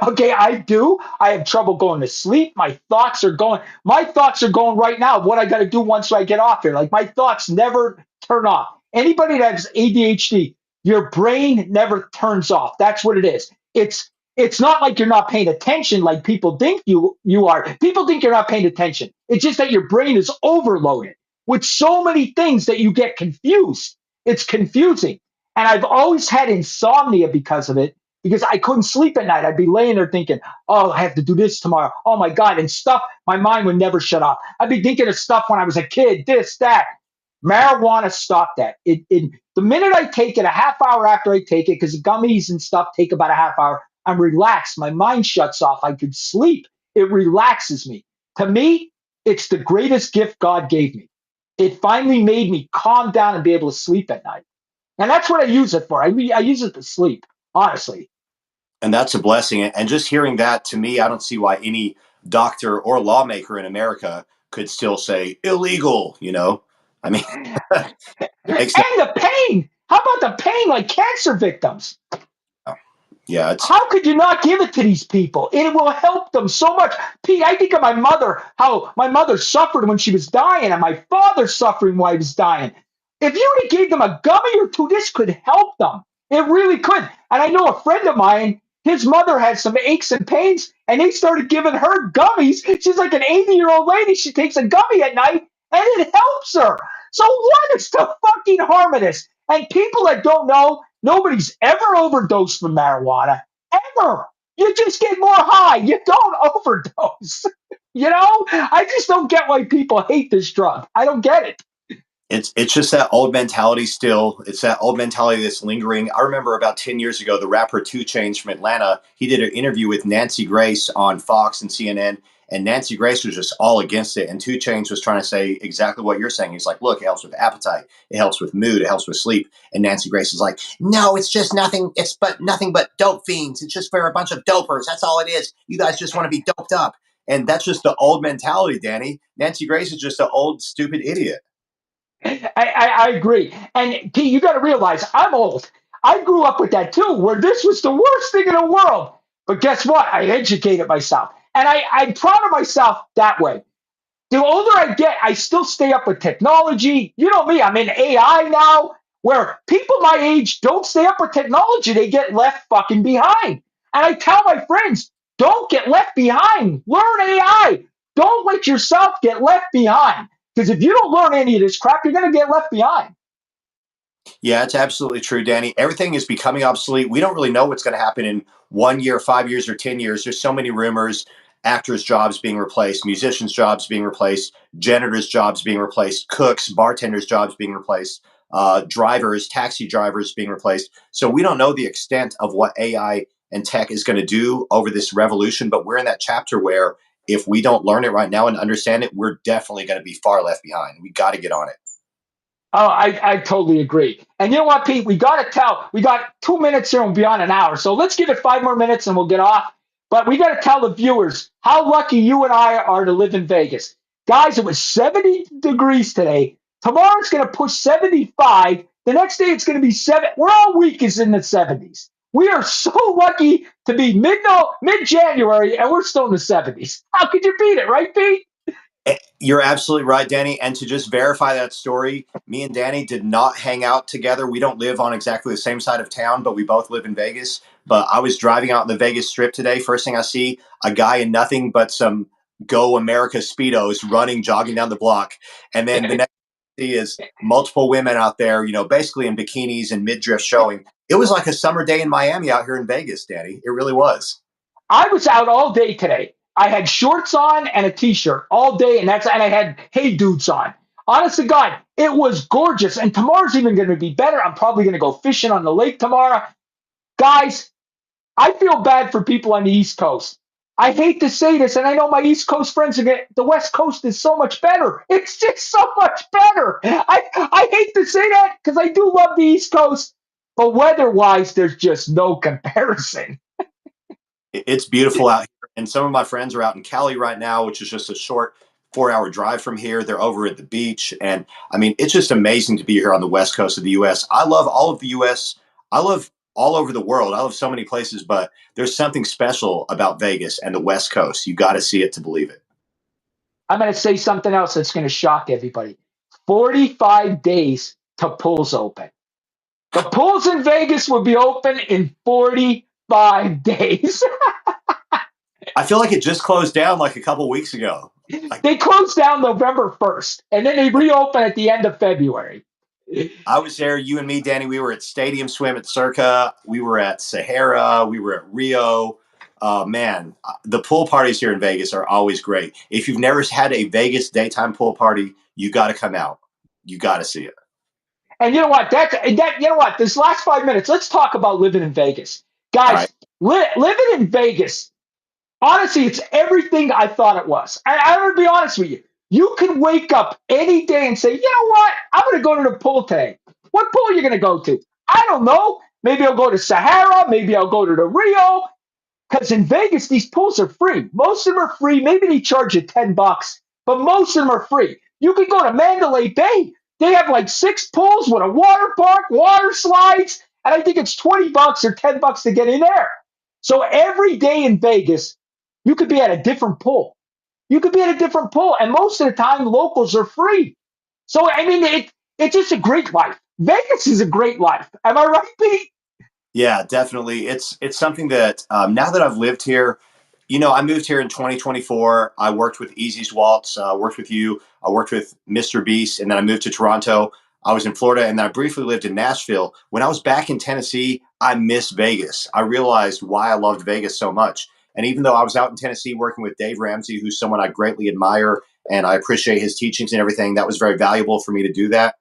Okay, I do. I have trouble going to sleep. My thoughts are going. My thoughts are going right now. What I got to do once I get off here. Like, my thoughts never turn off. Anybody that has ADHD, Your brain never turns off. That's what it is. It's not like you're not paying attention like people think you are. People think you're not paying attention. It's just that your brain is overloaded with so many things that you get confused. It's confusing. And I've always had insomnia because of it, because I couldn't sleep at night. I'd be laying there thinking, oh, I have to do this tomorrow. Oh my God. And stuff, my mind would never shut off. I'd be thinking of stuff when I was a kid, this, that. Marijuana stopped that. The minute I take it, a half hour after I take it, because the gummies and stuff take about a half hour, I'm relaxed. My mind shuts off. I could sleep. It relaxes me. To me, it's the greatest gift God gave me. It finally made me calm down and be able to sleep at night. And that's what I use it for. I use it to sleep, honestly. And that's a blessing. And just hearing that, to me, I don't see why any doctor or lawmaker in America could still say illegal, you know? I mean, it And makes no, the pain. How about the pain like cancer victims? yeah, How could you not give it to these people? It will help them so much. Pete, I think of my mother, how my mother suffered when she was dying, and my father suffering while he was dying. If you would have gave them a gummy or two, this could help them. It really could. And I know a friend of mine, his mother had some aches and pains, and they started giving her gummies. She's like an 80-year-old lady. She takes a gummy at night, and it helps her. So what is the fucking harm of this? And people that don't know, nobody's ever overdosed from marijuana, ever. You just get more high. You don't overdose. I just don't get why people hate this drug. I don't get it. it's just that old mentality still. It's that old mentality that's lingering. I remember about 10 years ago, the rapper 2 Chainz from Atlanta, he did an interview with Nancy Grace on Fox and CNN, and Nancy Grace was just all against it. And 2 Chainz was trying to say exactly what you're saying. He's like, look, it helps with appetite, it helps with mood, it helps with sleep. And Nancy Grace is like, no, it's just nothing. It's but nothing but dope fiends. It's just for a bunch of dopers. That's all it is. You guys just want to be doped up. And that's just the old mentality, Danny. Nancy Grace is just an old, stupid idiot. I agree. And Pete, you got to realize I'm old. I grew up with that too, where this was the worst thing in the world. But guess what? I educated myself. And I'm proud of myself that way. The older I get, I still stay up with technology. You know me, I'm in AI now, where people my age don't stay up with technology. They get left fucking behind. And I tell my friends, don't get left behind. Learn AI. Don't let yourself get left behind. Because if you don't learn any of this crap, you're going to get left behind. Yeah, it's absolutely true, Danny. Everything is becoming obsolete. We don't really know what's going to happen in 1 year, 5 years, or 10 years. There's so many rumors, actors' jobs being replaced, musicians' jobs being replaced, janitors' jobs being replaced, cooks, bartenders' jobs being replaced, drivers, taxi drivers being replaced. So we don't know the extent of what AI and tech is going to do over this revolution, but we're in that chapter where if we don't learn it right now and understand it, we're definitely going to be far left behind. We got to get on it. Oh, I totally agree. And you know what, Pete? We got 2 minutes here and we'll be on an hour. So let's give it 5 more minutes and we'll get off. But we got to tell the viewers how lucky you and I are to live in Vegas. Guys, it was 70 degrees today. Tomorrow it's going to push 75. The next day it's going to be seven. We're all week is in the 70s. We are so lucky to be mid January and we're still in the 70s. How could you beat it, right, Pete? You're absolutely right, Danny. And to just verify that story, me and Danny did not hang out together. We don't live on exactly the same side of town, but we both live in Vegas. But I was driving out in the Vegas Strip today. First thing I see, a guy in nothing but some Go America Speedos running, jogging down the block. And then the next thing I see is multiple women out there, basically in bikinis and midriff showing. It was like a summer day in Miami out here in Vegas, Danny. It really was. I was out all day today. I had shorts on and a t-shirt all day, and I had Hey Dudes on. Honest to God, it was gorgeous. And tomorrow's even going to be better. I'm probably going to go fishing on the lake tomorrow. Guys, I feel bad for people on the East Coast. I hate to say this, and I know my East Coast friends are the West Coast is so much better. It's just so much better. I hate to say that because I do love the East Coast, but weather-wise, there's just no comparison. It's beautiful out here. And some of my friends are out in Cali right now, which is just a short 4 hour drive from here. They're over at the beach. And I mean, it's just amazing to be here on the West Coast of the US. I love all of the US. I love all over the world. I love so many places, but there's something special about Vegas and the West Coast. You got to see it to believe it. I'm going to say something else that's going to shock everybody. 45 days to pulls open. The pools in Vegas will be open in 45 days. I feel like it just closed down like a couple weeks ago. Like They closed down November 1st, and then they reopen at the end of February. I was there, you and me, Danny. We were at Stadium Swim at Circa. We were at Sahara. We were at Rio. Man, the pool parties here in Vegas are always great. If you've never had a Vegas daytime pool party, you got to come out. You got to see it. And you know what? You know what? This last 5 minutes, let's talk about living in Vegas, All right. guys. Living in Vegas, honestly, it's everything I thought it was. I'm gonna be honest with you. You can wake up any day and say, you know what? I'm gonna go to the pool today. What pool are you gonna go to? I don't know. Maybe I'll go to Sahara. Maybe I'll go to the Rio. Because in Vegas, these pools are free. Most of them are free. Maybe they charge you $10, but most of them are free. You can go to Mandalay Bay. They have like 6 pools with a water park, water slides, and I think it's $20 or $10 to get in there. So every day in Vegas, you could be at a different pool. You could be at a different pool, and most of the time, locals are free. So I mean, it's just a great life. Vegas is a great life. Am I right, Pete? Yeah, definitely. It's something that now that I've lived here, I moved here in 2024. I worked with Easy's Waltz, worked with you. I worked with Mr. Beast, and then I moved to Toronto. I was in Florida, and then I briefly lived in Nashville. When I was back in Tennessee, I miss Vegas. I realized why I loved Vegas so much. And even though I was out in Tennessee working with Dave Ramsey, who's someone I greatly admire, and I appreciate his teachings and everything, that was very valuable for me to do that.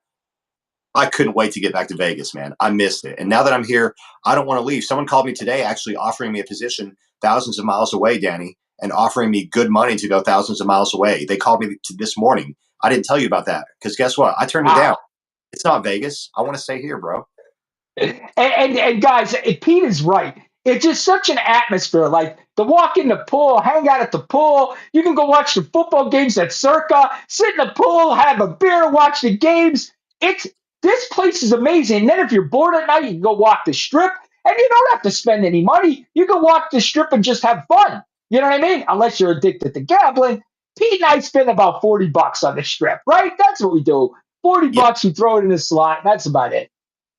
I couldn't wait to get back to Vegas, man. I missed it. And now that I'm here, I don't want to leave. Someone called me today actually offering me a position thousands of miles away, Danny, and offering me good money to go thousands of miles away. They called me this morning. I didn't tell you about that because guess what? I turned it down. Wow. It's not Vegas. I want to stay here, bro. And guys, Pete is right. It's just such an atmosphere. Like to walk in the pool, hang out at the pool. You can go watch the football games at Circa, sit in the pool, have a beer, watch the games. It's This place is amazing. And then if you're bored at night, you can go walk the strip, and you don't have to spend any money. You can walk the strip and just have fun. You know what I mean? Unless you're addicted to gambling. Pete and I spend about $40 on the strip, right? That's what we do. 40 Yeah. bucks, we throw it in the slot. That's about it.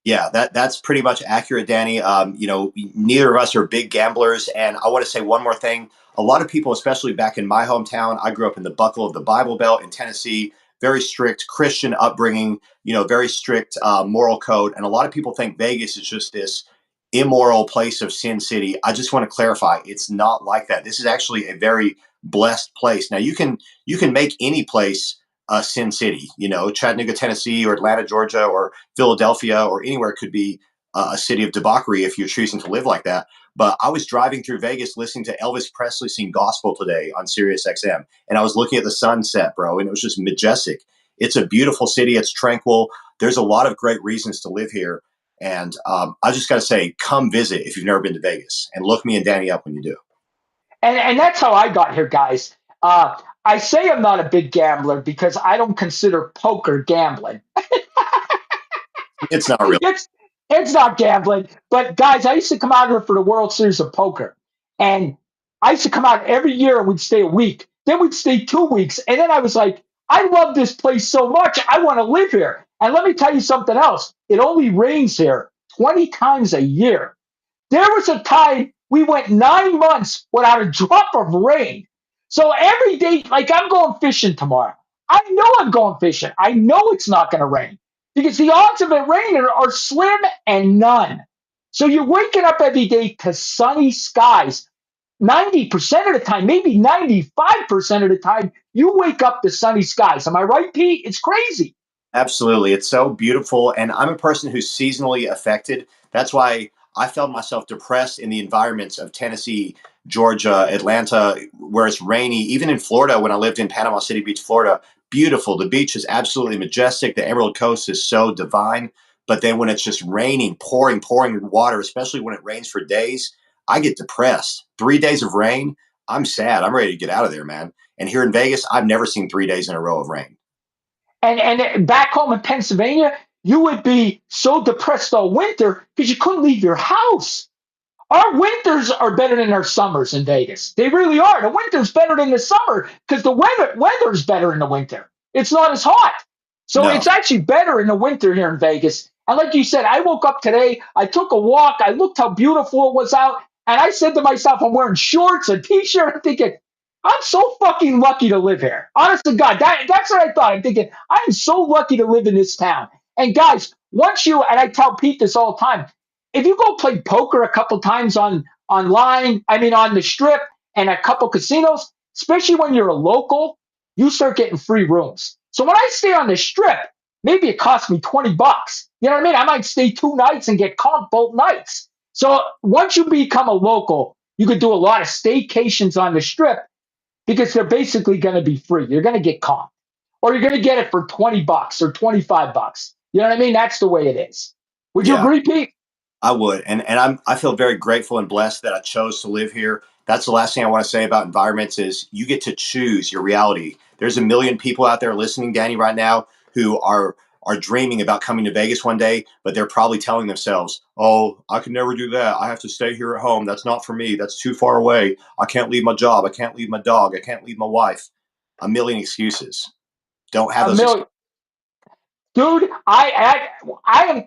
Yeah, that's pretty much accurate, Danny. Neither of us are big gamblers, and I want to say one more thing. A lot of people, especially back in my hometown, I grew up in the buckle of the Bible Belt in Tennessee. Very strict Christian upbringing, very strict moral code, and a lot of people think Vegas is just this immoral place of Sin City. I just want to clarify, it's not like that. This is actually a very blessed place. Now you can make any place a Sin City. Chattanooga, Tennessee, or Atlanta, Georgia, or Philadelphia, or anywhere could be a city of debauchery if you're choosing to live like that. But I was driving through Vegas listening to Elvis Presley sing gospel today on Sirius XM, and I was looking at the sunset, bro, and it was just majestic. It's a beautiful city. It's tranquil. There's a lot of great reasons to live here. And I just got to say, come visit if you've never been to Vegas, and look me and Danny up when you do. And that's how I got here, guys. I say I'm not a big gambler because I don't consider poker gambling. It's not real. It's not gambling. But guys, I used to come out here for the World Series of Poker. And I used to come out every year and we'd stay a week. Then we'd stay 2 weeks. And then I was like, I love this place so much. I want to live here. And let me tell you something else. It only rains here 20 times a year. There was a time we went 9 months without a drop of rain. So every day, like I'm going fishing tomorrow. I know I'm going fishing. I know it's not going to rain because the odds of it raining are slim and none. So you're waking up every day to sunny skies. 90% of the time, maybe 95% of the time, you wake up to sunny skies. Am I right, Pete? It's crazy. Absolutely. It's so beautiful. And I'm a person who's seasonally affected. That's why I felt myself depressed in the environments of Tennessee, Georgia, Atlanta, where it's rainy. Even in Florida, when I lived in Panama City Beach, Florida, beautiful. The beach is absolutely majestic. The Emerald Coast is so divine. But then when it's just raining, pouring water, especially when it rains for days, I get depressed. 3 days of rain, I'm sad. I'm ready to get out of there, man. And here in Vegas, I've never seen 3 days in a row of rain. And back home in Pennsylvania, you would be so depressed all winter because you couldn't leave your house. Our winters are better than our summers in Vegas. They really are. The winter's better than the summer because the weather's better in the winter. It's not as hot. So No. it's actually better in the winter here in Vegas. And like you said, I woke up today, I took a walk, I looked how beautiful it was out, and I said to myself, I'm wearing shorts, a t-shirt. I'm thinking, I'm so fucking lucky to live here. Honest to God, that's what I thought. I'm thinking, I am so lucky to live in this town. And guys, once you, and I tell Pete this all the time, if you go play poker a couple times online, I mean on the strip and a couple casinos, especially when you're a local, you start getting free rooms. So when I stay on the strip, maybe it costs me $20. You know what I mean? I might stay 2 nights and get comped both nights. So once you become a local, you could do a lot of staycations on the strip because they're basically going to be free. You're going to get comped, or you're going to get it for $20 or $25. You know what I mean? That's the way it is. Would you Yeah. agree, Pete? I would, and I feel very grateful and blessed that I chose to live here. That's the last thing I want to say about environments is you get to choose your reality. There's a million people out there listening, Danny, right now who are dreaming about coming to Vegas one day, but they're probably telling themselves, "Oh, I can never do that. I have to stay here at home. That's not for me. That's too far away. I can't leave my job. I can't leave my dog. I can't leave my wife." A million excuses. Don't have A those excuses. million, dude. I am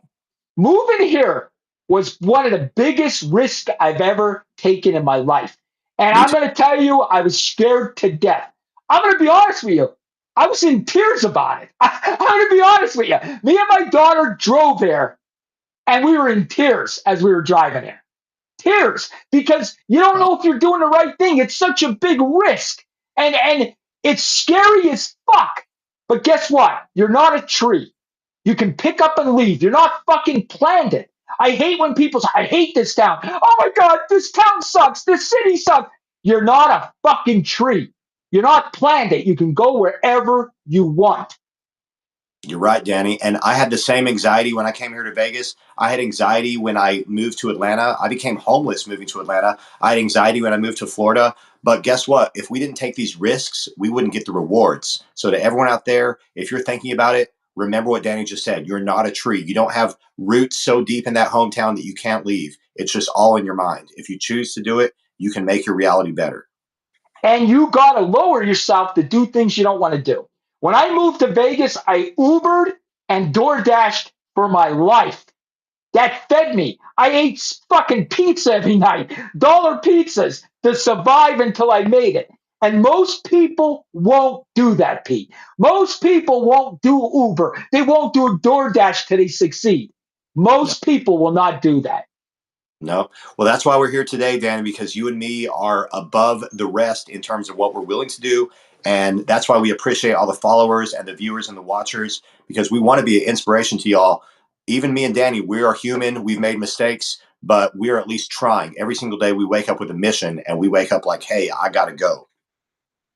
moving here was one of the biggest risks I've ever taken in my life. And Me I'm too. going to tell you, I was scared to death. I'm going to be honest with you. I was in tears about it. I'm going to be honest with you. Me and my daughter drove here, and we were in tears as we were driving here. Tears, because you don't know if you're doing the right thing. It's such a big risk. And it's scary as fuck. But guess what? You're not a tree. You can pick up and leave. You're not fucking planned it. I hate when people say, I hate this town. Oh my God, this town sucks. This city sucks. You're not a fucking tree. You're not planned it. You can go wherever you want. You're right, Danny. And I had the same anxiety when I came here to Vegas. I had anxiety when I moved to Atlanta. I became homeless moving to Atlanta. I had anxiety when I moved to Florida. But guess what? If we didn't take these risks, we wouldn't get the rewards. So, to everyone out there, if you're thinking about it, remember what Danny just said. You're not a tree. You don't have roots so deep in that hometown that you can't leave. It's just all in your mind. If you choose to do it, you can make your reality better. And you got to lower yourself to do things you don't want to do. When I moved to Vegas, I Ubered and Door Dashed for my life. That fed me. I ate fucking pizza every night, dollar pizzas to survive until I made it. And most people won't do that, Pete. Most people won't do Uber. They won't do DoorDash till they succeed. No. Most people will not do that. No. Well, that's why we're here today, Danny, because you and me are above the rest in terms of what we're willing to do. And that's why we appreciate all the followers and the viewers and the watchers because we want to be an inspiration to y'all. Even me and Danny, we are human. We've made mistakes, but we are at least trying. Every single day we wake up with a mission and we wake up like, hey, I got to go.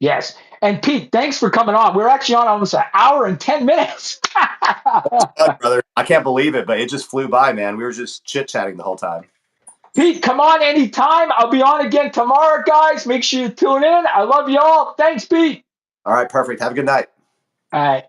Yes. And Pete, thanks for coming on. We're actually on almost an hour and 10 minutes. Brother, I can't believe it, but it just flew by, man. We were just chit chatting the whole time. Pete, come on anytime. I'll be on again tomorrow, guys. Make sure you tune in. I love you all. Thanks, Pete. All right, perfect. Have a good night. All right.